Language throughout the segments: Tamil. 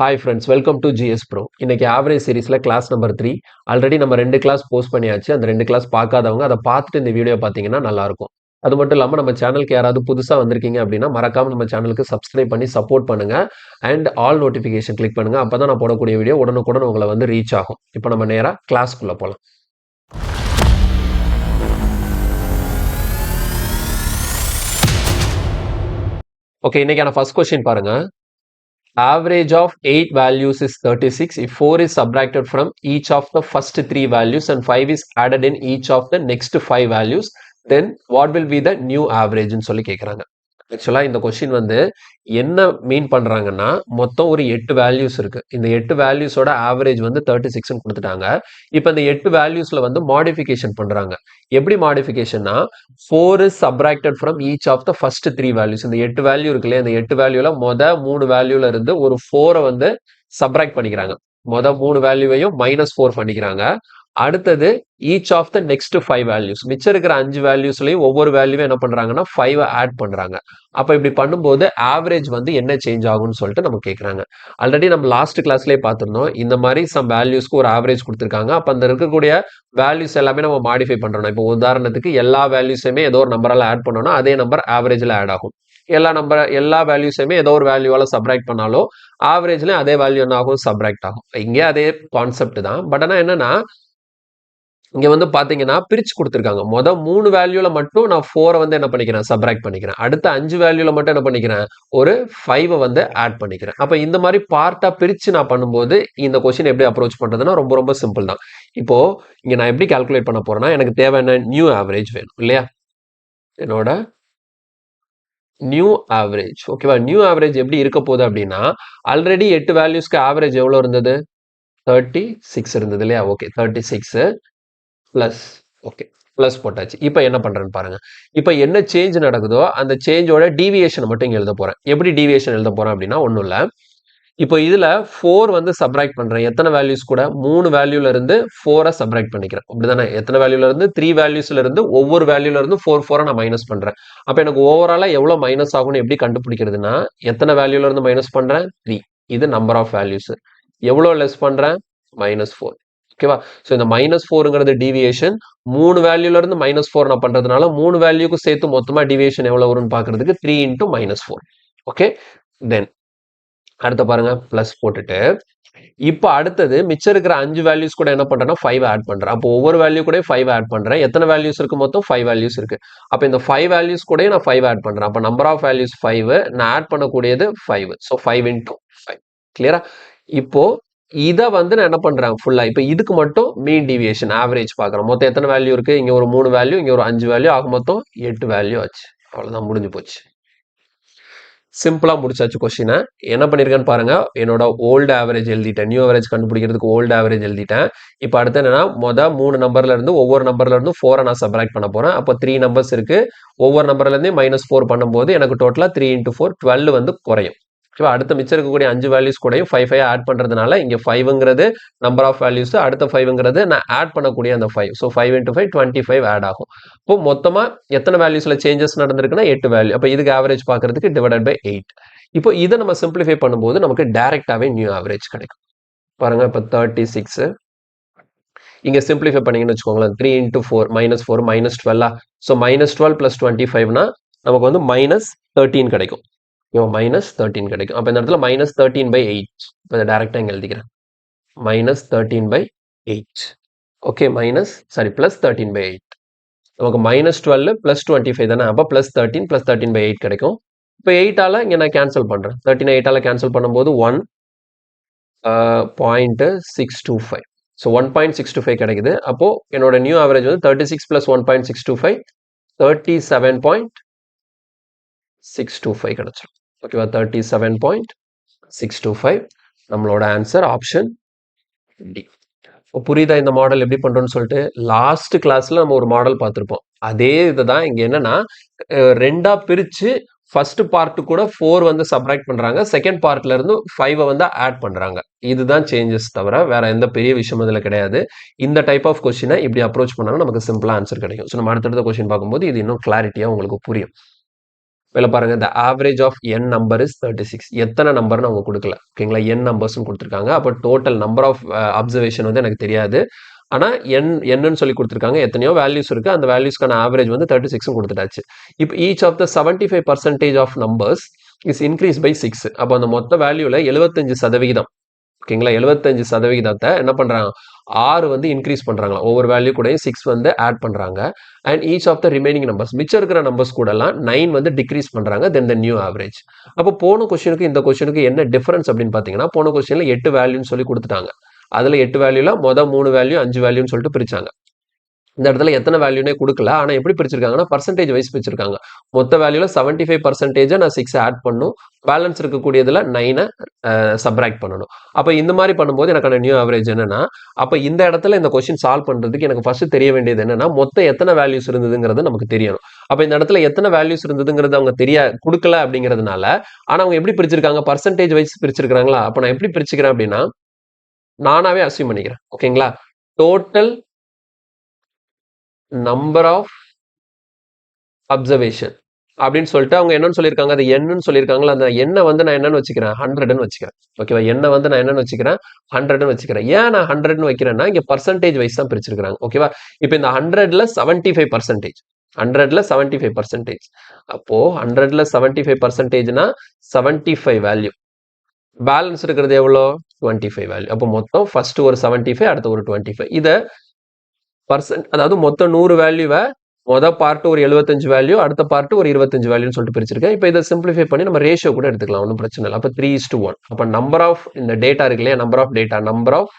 Hi friends, welcome to GS bro. இன்னைக்கு ஆவரேஜ் சீரிஸ்ல கிளாஸ் நம்பர் 3. ஆல்ரெடி நம்ம 2 கிளாஸ் போஸ்ட் பண்ணியாச்சு. அந்த 2 கிளாஸ் பார்க்காதவங்க அதை பார்த்துட்டு இந்த வீடியோ பார்த்தீங்கன்னா நல்லா இருக்கும். அது மட்டும் இல்லாமல் நம்ம சேனலுக்கு யாராவது புதுசாக வந்திருக்கீங்க அப்படின்னா மறக்காம நம்ம சேனலுக்கு சப்ஸ்கிரைப் பண்ணி சப்போர்ட் பண்ணுங்க. அண்ட் ஆல் நோட்டிஃபிகேஷன் கிளிக் பண்ணுங்க. அப்பதான் நான் போடக்கூடிய வீடியோ உடனுக்குடன் உங்களை வந்து ரீச் ஆகும். இப்போ நம்ம நேராக கிளாஸ்க்குள்ள போகலாம். ஓகே, இன்னைக்கான ஃபர்ஸ்ட் கொஸ்டின் பாருங்க. Average of 8 values is 36 if 4 is subtracted from each of the first 3 values and 5 is added in each of the next 5 values, then what will be the new average ன்னு சொல்லி கேட்குறாங்க. ஆக்சுவலாக இந்த கொஸ்டின் வந்து என்ன மீன் பண்ணுறாங்கன்னா, மொத்தம் ஒரு 8 வேல்யூஸ் இருக்கு. இந்த 8 வேல்யூஸோட ஆவரேஜ் வந்து 36ன்னு கொடுத்துட்டாங்க. இப்போ இந்த 8 வேல்யூஸில் வந்து மாடிஃபிகேஷன் பண்ணுறாங்க. எப்படி மாடிஃபிகேஷன்னா, 4 is subtracted from each of the first 3 values. இந்த 8 வேல்யூ இருக்கு இல்லையா, இந்த 8 வேல்யூல 3 வேல்யூல இருந்து ஒரு 4 வந்து சப்ராக்ட் பண்ணிக்கிறாங்க. 3 வேல்யூவையும் -4 பண்ணிக்கிறாங்க. அடுத்தது each of the next 5 values, மிச்சம் இருக்கிற 5 வேல்யூஸ்லயும் ஒவ்வொரு வேல்யூவும் என்ன பண்றாங்கன்னா 5 ஆட் பண்றாங்க. அப்ப இப்படி பண்ணும்போது ஆவரேஜ் வந்து என்ன சேஞ்ச் ஆகும்னு சொல்லிட்டு நம்ம கேட்கறாங்க. ஆல்ரெடி நம்ம லாஸ்ட் கிளாஸ்லயே பார்த்திருந்தோம். இந்த மாதிரி சம் வேல்யூஸ்க்கு ஒரு ஆவரேஜ் கொடுத்துருக்காங்க. அப்ப அந்த இருக்கக்கூடிய வேல்யூஸ் எல்லாமே நம்ம மாடிஃபை பண்றோம். இப்போ உதாரணத்துக்கு எல்லா வேல்யூஸுமே ஏதோ ஒரு நம்பரால ஆட் பண்ணோம்னா அதே நம்பர் ஆவரேஜ்ல ஆட் ஆகும். எல்லா வேல்யூஸுமே ஏதோ ஒரு வேல்யூவால சப்ராக்ட் பண்ணாலும் ஆவரேஜ்ல அதே வேல்யூ என்ன ஆகும், சப்ராக்ட் ஆகும். இங்கே அதே கான்செப்ட் தான். பட் ஆனா என்னன்னா, இங்க வந்து பாத்தீங்கன்னா பிரிச்சு கொடுத்துருக்காங்க. 3 வேல்யூல மட்டும் நான் 4 வந்து என்ன பண்ணிக்கிறேன், சப்ராக்ட் பண்ணிக்கிறேன். அடுத்த 5 வேல்யூல மட்டும் என்ன பண்ணிக்கிறேன், ஒரு 5 வந்து ஆட் பண்ணிக்கிறேன். அப்ப இந்த மாதிரி பார்ட்டா பிரிச்சு நான் பண்ணும்போது இந்த கொஸ்டின் எப்படி அப்ரோச் பண்றதுன்னா ரொம்ப ரொம்ப சிம்பிள் தான். இப்போ இங்க நான் எப்படி கால்குலேட் பண்ண போறேன்னா, எனக்கு தேவையான நியூ ஆவரேஜ் வேணும் இல்லையா, என்னோட நியூ ஆவரேஜ். ஓகேவா, நியூ ஆவரேஜ் எப்படி இருக்க போகுது அப்படின்னா, ஆல்ரெடி 8 வேல்யூஸ்க்கு ஆவரேஜ் எவ்வளவு இருந்தது, 36 இருந்தது இல்லையா. ஓகே, 36 பிளஸ், ஓகே பிளஸ் போட்டாச்சு. இப்போ என்ன பண்றேன்னு பாருங்க. இப்போ என்ன சேஞ்ச் நடக்குதோ அந்த சேஞ்சோட டீவியேஷன் மட்டும் இங்க எழுத போறேன். எப்படி டீவியேஷன் எழுத போறேன் அப்படின்னா ஒன்றும் இல்லை. இப்போ இதுல 4 வந்து சப்ராக்ட் பண்றேன். எத்தனை வேல்யூஸ் கூட, 3 வேல்யூல இருந்து 4 சப்ராக்ட் பண்ணிக்கிறேன். அப்படிதானே, எத்தனை வேல்யூல இருந்து 3 வேல்யூஸ்ல இருந்து ஒவ்வொரு வேல்யூல இருந்து 4 நான் மைனஸ் பண்றேன். அப்ப எனக்கு ஓவராலா எவ்வளவு மைனஸ் ஆகும்னு எப்படி கண்டுபிடிக்கிறதுனா, எத்தனை வேல்யூல இருந்து மைனஸ் பண்றேன், 3. இது நம்பர் ஆஃப் வேல்யூஸ். எவ்வளவு லெஸ் பண்றேன், -4. ஓகேவா. ஸோ இந்த -4ங்கிறது டீவியேஷன். 3 வேல்யூல இருந்து -4 நான் பண்றதுனால 3 வேல்யூக்கு சேர்த்து மொத்தமா டீவியேஷன் எவ்வளவு வரும்னு பாக்குறதுக்கு 3 × -4. ஓகே, தென் அடுத்த பாருங்க, பிளஸ் போட்டுட்டு இப்போ அடுத்தது மிச்சம் இருக்கிற 5 வேல்யூஸ் கூட என்ன பண்றேன்னா 5 ஆட் பண்றேன். அப்போ ஒவ்வொரு வேல்யூ கூட 5 ஆட் பண்றேன். எத்தனை வேல்யூஸ் இருக்கு, மொத்தம் 5 வேல்யூஸ் இருக்கு. அப்ப இந்த 5 வேல்யூஸ் கூட நான் 5 ஆட் பண்றேன். அப்ப நம்பர் ஆஃப் வேல்யூஸ் 5, நான் ஆட் பண்ணக்கூடியது 5. ஸோ 5 × 5. கிளியரா. இப்போ இதை வந்து நான் என்ன பண்றேன் ஃபுல்லா, இப்போ இதுக்கு மட்டும் மீன் டீவியேஷன் ஆவரேஜ் பாக்குறேன். மொத்தம் எத்தனை வேல்யூ இருக்கு, இங்க ஒரு 3 வேல்யூ, இங்க ஒரு 5 வேல்யூ, ஆக மொத்தம் 8 வேல்யூ ஆச்சு. அவ்வளவுதான், முடிஞ்சு போச்சு. சிம்பிளா முடிச்சாச்சு கொஸ்டினை. என்ன பண்ணிருக்கேன்னு பாருங்க, என்னோட ஓல்டு ஆவரேஜ் எழுதிட்டேன். நியூ ஆவரேஜ் கண்டுபிடிக்கிறதுக்கு ஓல்டு ஆவரேஜ் எழுதிட்டேன். இப்போ அடுத்து என்னன்னா, 3 நம்பர்ல இருந்து ஒவ்வொரு நம்பர்ல இருந்து 4 நான் சப்ராக்ட் பண்ண போறேன். அப்போ 3 நம்பர்ஸ் இருக்கு. ஒவ்வொரு நம்பர்ல இருந்தே -4 பண்ணும்போது எனக்கு டோட்டலா 3 × 4 12 வந்து குறையும். ஓகேவா. அடுத்த மிச்சம் இருக்கக்கூடிய 5 வேல்யூஸ் கூடயும் 5 ஆட் பண்றதுனால இங்க 5ங்கிறது நம்பர் ஆஃப் வேல்யூஸ், அடுத்த 5ங்கிறது நான் ஆட் பண்ணக்கூடிய அந்த 5. ஸோ 5 × 5 25 ஆட் ஆகும். இப்போ மொத்தமா எத்தனை வேல்யூஸ்ல சேஞ்சஸ் நடந்திருக்குன்னா 8 வேல்யூ. அப்போ இதுக்கு ஆவரேஜ் பார்க்கறதுக்கு டிவைடட் பை 8. இப்போ இதை நம்ம சிம்பிளிஃபை பண்ணும்போது நமக்கு டைரக்டாவே நியூ ஆவரேஜ் கிடைக்கும். பாருங்க, இப்போ 36 இங்க சிம்பிளிஃபை பண்ணீங்கன்னு வச்சுக்கோங்களேன். 3 × 4 -4 -12. ஸோ -12 + 25னா நமக்கு வந்து -13 கிடைக்கும். -13 கிடைக்கும். அப்ப இந்த இடத்துல -13/8. இப்போ இதை டைரக்டா இங்க எழுதிக்கிறேன். -13/8. ஓகே, +13/8. நமக்கு -12 + 25 தானே. அப்ப +13 + 13/8 கிடைக்கும். இப்போ 8ஆல இங்க நான் கேன்சல் பண்றேன். 13 8ஆல கேன்சல் பண்ணும்போது 1.625. ஸோ 1.625 கிடைக்குது. அப்போ என்னோட நியூ ஆவரேஜ் வந்து 36 + 1.625 37.625 கிடைச்சிடும். ஓகேவா, 37.625 நம்மளோட ஆன்சர் ஆப்ஷன் டி. புரியுதா இந்த மாடல் எப்படி பண்றோம்னு சொல்லிட்டு? லாஸ்ட் கிளாஸ்ல நம்ம ஒரு மாடல் பார்த்திருப்போம். அதே இதுதான் இங்க என்னன்னா, 2ஆ பிரிச்சு ஃபர்ஸ்ட் பார்ட் கூட 4 வந்து சப்ராக்ட் பண்றாங்க. செகண்ட் பார்ட்ல இருந்து 5 வந்து ஆட் பண்றாங்க. இதுதான் சேஞ்சஸ் தவிர வேற எந்த பெரிய விஷயம் இதுல கிடையாது. இந்த டைப் ஆஃப் கொஸ்டினை இப்படி அப்ரோச் பண்ணாலும் நமக்கு சிம்பிளா ஆன்சர் கிடைக்கும். ஸோ நம்ம அடுத்தடுத்த கொஸ்டின் பார்க்கும்போது இது இன்னும் கிளாரிட்டியா உங்களுக்கு புரியும். இதில் பாருங்க the average of n number is 36. எத்தனை நம்பர்னு அவங்க கொடுக்கல, ஓகேங்களா? n நம்பர்ஸ்னு கொடுத்துருக்காங்க. அப்போ டோட்டல் நம்பர் ஆஃப் அப்சர்வேஷன் வந்து எனக்கு தெரியாது. ஆனால் என்னன்னு சொல்லி கொடுத்துருக்காங்க. எத்தனையோ வேல்யூஸ் இருக்கு, அந்த வேல்யூஸ்க்கான ஆவரேஜ் வந்து 36 கொடுத்துட்டாச்சு. இப்போ each of the 75% of numbers is increase by 6. அப்போ அந்த மொத்த வேல்யூல 75%, ஓகேங்களா, 75%, என்ன பண்றாங்க, 6 வந்து இன்க்ரீஸ் பண்றாங்க. ஒவ்வொரு வேல்யூ கூட 6 வந்து ஆட் பண்றாங்க. And each of the remaining numbers, மிச்சம் இருக்கிற நம்பர்ஸ் கூட எல்லாம் 9 வந்து டிக்ரீஸ் பண்றாங்க. Then the new average. அப்போ போன கொஸ்டினுக்கு இந்த கொஸ்டினுக்கு என்ன டிஃபரன்ஸ் அப்படின்னு பாத்தீங்கன்னா, போன கொஸ்டின்ல 8 வேல்யூன்னு சொல்லி கொடுத்துட்டாங்க. அதுல 8 வேல்யூல மொதல் 3 வேல்யூ 5 வேல்யூன்னு சொல்லிட்டு பிரிச்சாங்க. இந்த இடத்துல எத்தனை வேல்யூனே கொடுக்கல, ஆனா எப்படி பிரிச்சிருக்காங்கன்னா பர்சன்டேஜ் வைஸ் பிரிச்சிருக்காங்க. மொத்த வேல்யூல 75% நான் 6 ஆட் பண்ணும், பேலன்ஸ் இருக்கக்கூடியதுல 9 சப்ராக்ட் பண்ணணும். அப்ப இந்த மாதிரி பண்ணும்போது எனக்கான நியூ ஆவரேஜ் என்னன்னா, அப்ப இந்த இடத்துல இந்த கொஸ்டின் சால்வ் பண்றதுக்கு எனக்கு ஃபர்ஸ்ட் தெரிய வேண்டியது என்னன்னா, மொத்தம் எத்தனை வேல்யூஸ் இருந்ததுங்கிறது நமக்கு தெரியணும். அப்ப இந்த இடத்துல எத்தனை வேல்யூஸ் இருந்ததுங்கிறது அவங்க கொடுக்கல அப்படிங்கிறதுனால, ஆனா அவங்க எப்படி பிரிச்சிருக்காங்க, பர்சன்டேஜ் வைஸ் பிரிச்சிருக்காங்களா? அப்ப நான் எப்படி பிரிச்சுக்கிறேன் அப்படின்னா, நானாவே அசியூம் பண்ணிக்கிறேன், ஓகேங்களா? டோட்டல் நம்பர் ஆஃப் அப்சர்வேஷன் அப்படின்னு சொல்லிட்டு அவங்க என்னன்னு சொல்லியிருக்காங்க, அது என்னன்னு சொல்லியிருக்காங்களா, அந்த எண்ணை வந்து நான் என்னன்னு வச்சுக்கிறேன், 100ன்னு வச்சுக்கிறேன். ஓகேவா? எண்ணை வந்து நான் என்னன்னு வச்சுக்கிறேன், 100ன்னு வச்சுக்கிறேன். ஏன் நான் 100ன்னு வைக்கிறேன்னா, இங்க பர்சன்டேஜ் வைஸ் தான் பிரிச்சிருக்காங்க. ஓகேவா? இப்போ இந்த 100ல 75%, 100ல 75%, அப்போ 100ல 75%னா 75 வேல்யூ, பேலன்ஸ் இருக்கிறது எவ்வளோ, 25 வேல்யூ. அப்போ மொத்தம் ஃபர்ஸ்ட் ஒரு 75, அடுத்து ஒரு 25. இதை அதாவது மொத்தம் 100 வேல்யூவை மொதல் பார்ட் ஒரு 75 வேல்யூ, அடுத்த பார்ட் ஒரு 25 வேல்யூன்னு சொல்லிட்டு பிரிச்சிருக்கேன். இப்போ இதை சிம்பிளிஃபை பண்ணி நம்ம ரேஷியோ கூட எடுத்துக்கலாம், ஒன்றும் பிரச்சனை இல்லை. அப்போ 3:1. அப்போ நம்பர் ஆஃப் இந்த டேட்டா இருக்கு இல்லையா, number of data, number of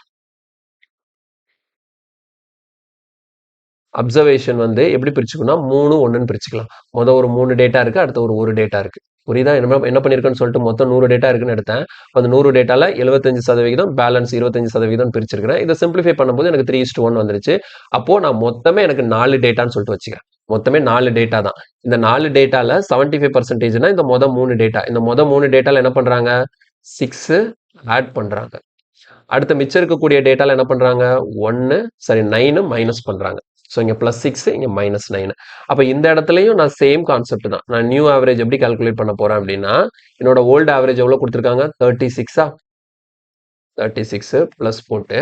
observation வந்து எப்படி பிரிச்சுக்கணும், 3, 1ன்னு பிரிச்சுக்கலாம். மொதல் ஒரு 3 டேட்டா இருக்கு, அடுத்த ஒரு டேட்டா இருக்கு. புரியுதா? என்ன பண்ணிருக்கேன்னு சொல்லிட்டு மொத்தம் 100 டேட்டா இருக்குன்னு எடுத்தேன். அந்த 100 டேட்டால 75%, பேலன்ஸ் 25% பிரிச்சிருக்கிறேன். இதை சிம்பிளிஃபை பண்ணும்போது எனக்கு 3:1 வந்துருச்சு. அப்போ நான் மொத்தமே எனக்கு 4 டேட்டான்னு சொல்லிட்டு வச்சுக்கிறேன். மொத்தமே 4 டேட்டா தான். இந்த 4 டேட்டால 75%னா இந்த மொதல் 3 டேட்டா. இந்த மொதல் 3 டேட்டால என்ன பண்றாங்க, 6 ஆட் பண்றாங்க. அடுத்த மிச்சம் இருக்கக்கூடிய டேட்டால என்ன பண்றாங்க, 9 மைனஸ் பண்றாங்க. ஸோ இங்கே +6, இங்கே -9. அப்போ இந்த இடத்துலையும் நான் சேம் கான்செப்ட் தான். நான் நியூ ஆவரேஜ் எப்படி கால்குலேட் பண்ண போறேன் அப்படின்னா, என்னோட ஓல்டு ஆவரேஜ் எவ்வளோ கொடுத்துருக்காங்க, 36. 36 ப்ளஸ் போட்டு,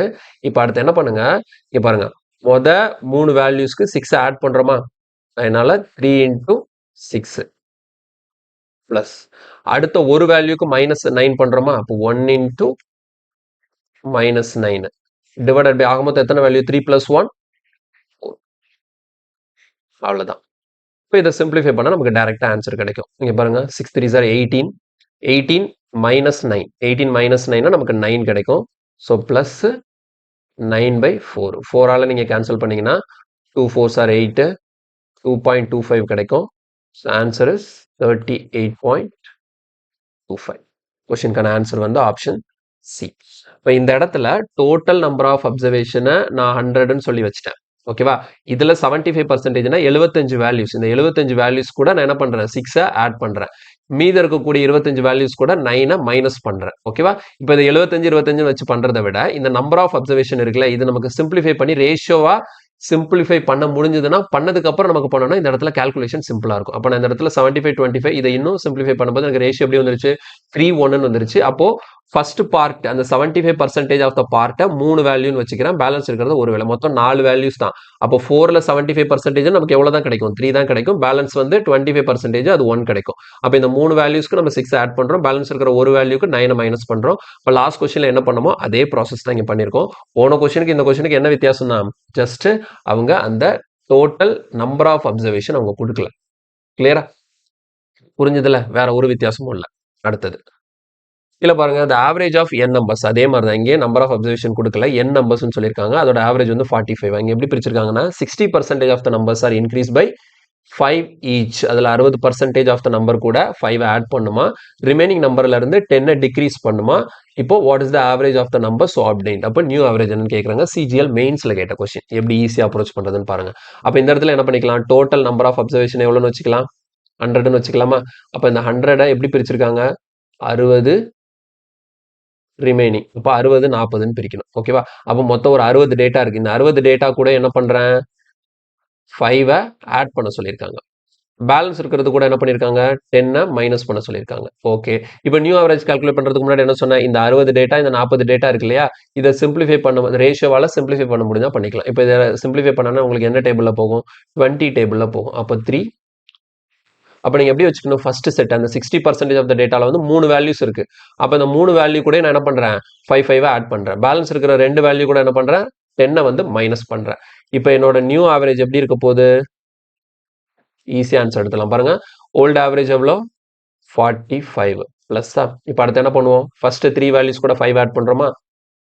இப்போ அடுத்து என்ன பண்ணுங்க, இங்கே பாருங்க, மொதல் 3 வேல்யூஸ்க்கு 6 ஆட் பண்றோமா, அதனால 3 × 6 ப்ளஸ் அடுத்த ஒரு வேல்யூக்கு -9 பண்றோமா, அப்போ 1 × -9 டிவைடட் பை ஆகும்போது எத்தனை வேல்யூ, 3 + 1, அவ்வளவுதான். இப்போ இதை சிம்பிளிஃபை பண்ணா நமக்கு டைரக்டா ஆன்சர் கிடைக்கும். இங்க பாருங்க, 6 3s are 18, 18 - 9, 18 - 9 நமக்கு 9 கிடைக்கும். ஸோ பிளஸ் 9/4, 4ஆல நீங்க கேன்சல் பண்ணீங்கன்னா 2 4s are 8, 2.25 கிடைக்கும். Answer is 38.25. கொஸ்டினுக்கான ஆன்சர் வந்து ஆப்ஷன் சி. இப்போ இந்த இடத்துல டோட்டல் நம்பர் ஆஃப் அப்சர்வேஷனை நான் 100ன்னு சொல்லி வச்சுட்டேன். ஓகேவா? இதுல 75%னா 75 வேல்யூஸ். இந்த 75 வேல்யூஸ் கூட நான் என்ன பண்றேன், 6 ஆட் பண்றேன். மீதி இருக்கக்கூடிய 25 வேல்யூஸ் கூட 9 மைனஸ் பண்றேன். ஓகேவா? இப்போ இந்த 75 25 வச்சு பண்றதை விட இந்த நம்பர் ஆஃப் அப்சர்வேஷன் இருக்குல்ல, இது நமக்கு சிம்பிளிஃபை பண்ணி ரேஷியோவா சிம்பிளிஃபை பண்ண முடிஞ்சதுன்னா, பண்ணதுக்கு அப்புறம் நமக்கு பண்ணணும், இந்த இடத்துல கால்குலேஷன் சிம்பிளா இருக்கும். அப்போ நான் இந்த இடத்துல 75 25 இதை இன்னும் சிம்பிளிஃபை பண்ணும்போது எனக்கு ரேஷியோ எப்படி வந்துருச்சு, 3:1 வந்துருச்சு. அப்போ ஃபர்ஸ்ட் பார்ட் அந்த 75% ஆஃப் த பார்ட்டை 3 வேல்யூன்னு வச்சுக்கிறேன், பேலன்ஸ் இருக்கிறது ஒரு வேலை, மொத்தம் 4 வேல்யூஸ் தான். அப்போ 4ல 75% நமக்கு எவ்வளவு தான் கிடைக்கும், 3 தான் கிடைக்கும். பேலன்ஸ் வந்து 25%, அது 1 கிடைக்கும். அப்போ இந்த 3 வேல்யூஸ்க்கு நம்ம 6 ஆட் பண்றோம், பேலன்ஸ் இருக்கிற ஒரு வேல்யூக்கு 9 மைனஸ் பண்றோம். இப்போ லாஸ்ட் கொஸ்டின்ல என்ன பண்ணமோ அதே ப்ராசஸ் தான் இங்க பண்ணிருக்கோம். போன கொஸ்டினுக்கு இந்த கொஸ்டினுக்கு என்ன வித்தியாசம் தான், ஜஸ்ட் அவங்க அந்த டோட்டல் நம்பர் ஆஃப் அப்சர்வேஷன் அவங்க கொடுக்கல. கிளியரா புரிஞ்சதுல, வேற ஒரு வித்தியாசமும் இல்லை. அடுத்தது இல்ல பாருங்க, the average of n numbers, அதே மாதிரி தான் இங்கே நம்பர் ஆஃப் அப்சர்வேஷன் கொடுக்கல, n நம்பர்ஸ்னு சொல்லியிருக்காங்க. அதோட ஆவரேஜ் வந்து 45. இங்க எப்படி பிரிச்சிருக்காங்கன்னா 60% of the numbers are increase by 5 each. அதுல 60% ஆஃப் த நம்பர் கூட 5 ஆட் பண்ணுமா, ரிமைனிங் நம்பர்ல இருந்து 10 டிக்ரீஸ் பண்ணுமா. இப்போ what is the average of the number so obtained. அப்போ நியூ ஆவரேஜ் என்னன்னு கேட்கறாங்க. சிஜிஎல் மெயின்ஸ்ல கேட்ட கொஸ்டின், எப்படி ஈஸியா அப்ரோச் பண்றதுன்னு பாருங்க. அப்ப இந்த இடத்துல என்ன பண்ணிக்கலாம், டோட்டல் நம்பர் ஆஃப் அப்சர்வேஷன் எவ்வளவுன்னு வச்சுக்கலாம், 100ன்னு வச்சுக்கலாமா. அப்ப இந்த 100 எப்படி பிரிச்சிருக்காங்க, 60 ரிமைனிங். இப்போ 60 40ன்னு பிரிக்கணும். ஓகேவா? அப்போ மொத்தம் ஒரு 60 டேட்டா இருக்கு. இந்த 60 டேட்டா கூட என்ன பண்றேன், 5 ஆட் பண்ண சொல்லியிருக்காங்க. பேலன்ஸ் இருக்கிறது கூட என்ன பண்ணியிருக்காங்க 10 மைனஸ் பண்ண சொல்லியிருக்காங்க. ஓகே, இப்போ நியூ ஆவரேஜ் கால்குலேட் பண்றதுக்கு முன்னாடி என்ன சொன்னேன், இந்த 60 டேட்டா இந்த 40 டேட்டா இருக்கு இல்லையா, இதை சிம்பிளிஃபை பண்ண ரேஷியோவால சிம்பிளிஃபை பண்ண முடிஞ்சா பண்ணிக்கலாம். இப்போ இதை சிம்பிளிஃபை பண்ணனா உங்களுக்கு என்ன டேபிள்ல போகும், 20 டேபிள்ல போகும். அப்போ 3. அப்போ நீங்க எப்படி வச்சுக்கணும், ஃபர்ஸ்ட் செட் அந்த 60% ஆஃப் த டேட்டால வந்து 3 வேல்யூஸ் இருக்கு. அப்போ இந்த 3 வேல்யூ கூட நான் என்ன பண்றேன், 5 ஆட் பண்றேன். பேலன்ஸ் இருக்கிற 2 வேல்யூ கூட என்ன பண்றேன், 10 வந்து மைனஸ் பண்றேன். இப்போ என்னோட நியூ ஆவரேஜ் எப்படி இருக்க போகுது, ஈஸியா ஆன்சர் எடுத்துலாம் பாருங்க. ஓல்ட் ஆவரேஜ் எவ்வளோ 45 பிளஸ்ஸா. இப்போ அடுத்து என்ன பண்ணுவோம், ஃபர்ஸ்ட் 3 வேல்யூஸ் கூட 5 ஆட் பண்றோமா,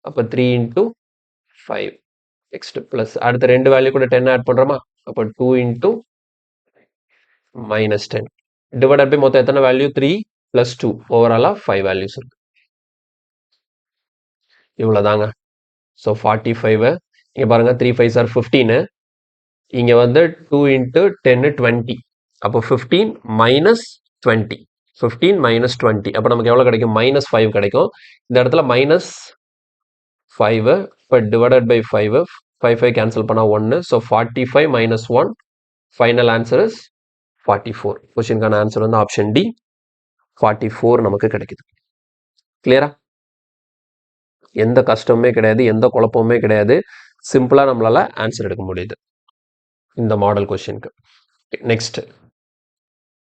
அப்போ 3 into 5 நெக்ஸ்ட் பிளஸ் அடுத்த 2 வேல்யூ கூட 10 ஆட் பண்றோமா, அப்போ 2 into minus 10 டிவைடட் பை மொத்தம் எத்தனை வேல்யூ 3 plus 2 ஓவராலா 5 வேல்யூஸ் இருக்கு. இவ்வளவுதாங்க. ஸோ 45 இங்க பாருங்க 3 5s are 15, இங்க வந்து 2 into 10 20, அப்போ 15 minus 20, 15 minus 20, அப்போ நமக்கு எவ்வளவு கிடைக்கும், -5 கிடைக்கும். இந்த இடத்துல -5 இப்போ divided by 5 5 கேன்சல் பண்ணா 1, so 45 minus 1, final answer is 44. கொஸ்டினுக்கான ஆன்சர் வந்து ஆப்ஷன் டி 44 நமக்கு கிடைக்குது. கிளியரா, எந்த கஷ்டமுமே கிடையாது, எந்த குழப்பமுமே கிடையாது, சிம்பிளா நம்மளால ஆன்சர் எடுக்க முடியுது இந்த மாடல் கொஸ்டினுக்கு. நெக்ஸ்ட்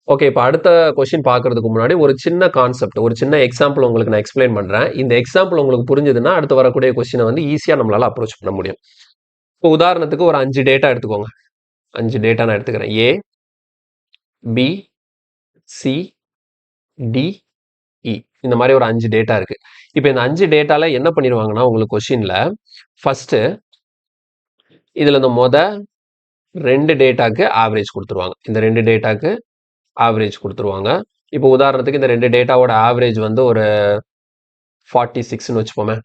ஓகே, இப்போ அடுத்த கொஸ்டின் பார்க்கறதுக்கு முன்னாடி ஒரு சின்ன கான்செப்ட், ஒரு சின்ன எக்ஸாம்பிள் உங்களுக்கு நான் எக்ஸ்பிளைன் பண்றேன். இந்த எக்ஸாம்பிள் உங்களுக்கு புரிஞ்சதுன்னா அடுத்து வரக்கூடிய கொஸ்டினை வந்து ஈஸியா நம்மளால அப்ரோச் பண்ண முடியும். இப்போ உதாரணத்துக்கு ஒரு 5 டேட்டா எடுத்துக்கோங்க. 5 டேட்டா நான் எடுத்துக்கிறேன். ஏ, பி, சி, டி, இ, இந்த மாதிரி ஒரு 5 டேட்டா இருக்கு. இப்போ இந்த 5 டேட்டால என்ன பண்ணிடுவாங்கன்னா உங்களுக்கு கொஸ்டின்ல ஃபர்ஸ்ட் இதுல இந்த 2 டேட்டாக்கு ஆவரேஜ் கொடுத்துருவாங்க. இந்த 2 டேட்டாக்கு ஆவரேஜ் கொடுத்துருவாங்க. இப்போ உதாரணத்துக்கு இந்த 2 டேட்டாவோட ஆவரேஜ் வந்து ஒரு 46ன்னு வச்சுப்போமே.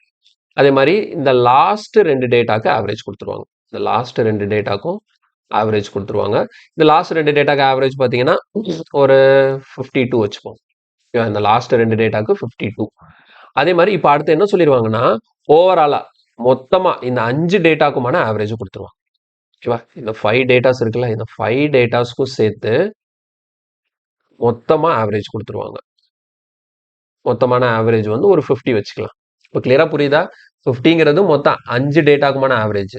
அதே மாதிரி இந்த லாஸ்ட் 2 டேட்டாக்கு ஆவரேஜ் கொடுத்துருவாங்க. இந்த லாஸ்ட் 2 டேட்டாக்கும் ஆவரேஜ் கொடுத்துருவாங்க. இந்த லாஸ்ட் 2 டேட்டாக்கு ஆவரேஜ் பார்த்தீங்கன்னா ஒரு 52 வச்சுப்போம். இந்த லாஸ்ட் 2 டேட்டாக்கு 52. அதே மாதிரி இப்போ அடுத்து என்ன சொல்லிடுவாங்கன்னா ஓவராலா மொத்தமா இந்த 5 டேட்டாக்குமான ஆவரேஜ் கொடுத்துருவாங்க. ஓகேவா, இந்த 5 டேட்டாஸ் இருக்குல்ல, இந்த 5 டேட்டாஸ்க்கும் சேர்த்து மொத்தமா ஆவரேஜ் கொடுத்துருவாங்க. மொத்தமான ஆவரேஜ் வந்து ஒரு 50 வச்சுக்கலாம். இப்போ கிளியரா புரியுதா, 50ங்கிறது மொத்தம் 5 டேட்டாக்குமான ஆவரேஜ்,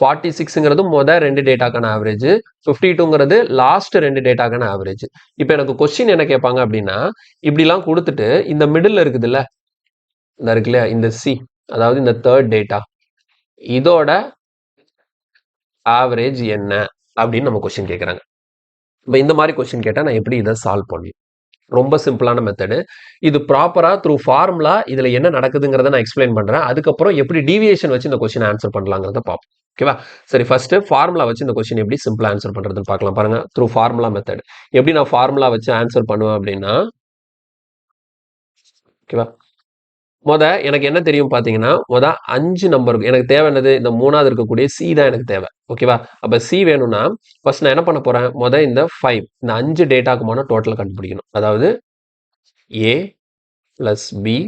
46ங்கிறது 2 டேட்டாக்கான ஆவரேஜ், 52ங்கிறது லாஸ்ட் 2 டேட்டாக்கான ஆவரேஜ். இப்போ எனக்கு கொஸ்டின் என்ன கேட்பாங்க அப்படின்னா, இப்படிலாம் கொடுத்துட்டு இந்த மிடில் இருக்குதுல்ல, இந்த இருக்கு இல்லையா, இந்த சி, அதாவது இந்த தேர்ட் டேட்டா, இதோட ஆவரேஜ் என்ன அப்படின்னு நம்ம கொஸ்டின் கேட்குறாங்க. இப்போ இந்த மாதிரி கொஸ்டின் கேட்டால் நான் எப்படி இதை சால்வ் பண்ணுவேன், ரொம்ப சிம்பிளான மெத்தடு. இது ப்ராப்பரா த்ரூ ஃபார்முலா இதுல என்ன நடக்குதுங்கிறத நான் எக்ஸ்பிளைன் பண்றேன். அதுக்கப்புறம் எப்படி டீவியேஷன் வச்சு இந்த கொஸ்டின் ஆன்சர் பண்ணலாங்கிறத பார்ப்போம். ஓகேவா, சரி, ஃபர்ஸ்ட் ஃபார்முலா வச்சு இந்த கொஸ்டின் எப்படி சிம்பிளா ஆன்சர் பண்றதுன்னு பார்க்கலாம். பாருங்க, த்ரூ ஃபார்முலா மெத்தட் எப்படி நான் ஃபார்முலா வச்சு ஆன்சர் பண்ணுவேன் அப்படின்னா, ஓகேவா, எனக்கு என்ன தெரியும் பாத்தீங்கன்னா 5 நம்பர் எனக்கு தேவை. என்னது, இந்த 3வது இருக்கக்கூடிய சி தான் எனக்கு தேவை. ஓகேவா, அப்ப சி வேணும்னா ஃபர்ஸ்ட் நான் என்ன பண்ண போறேன், இந்த 5 இந்த 5 டேட்டாக்குமான டோட்டல் கண்டுபிடிக்கணும். அதாவது A plus B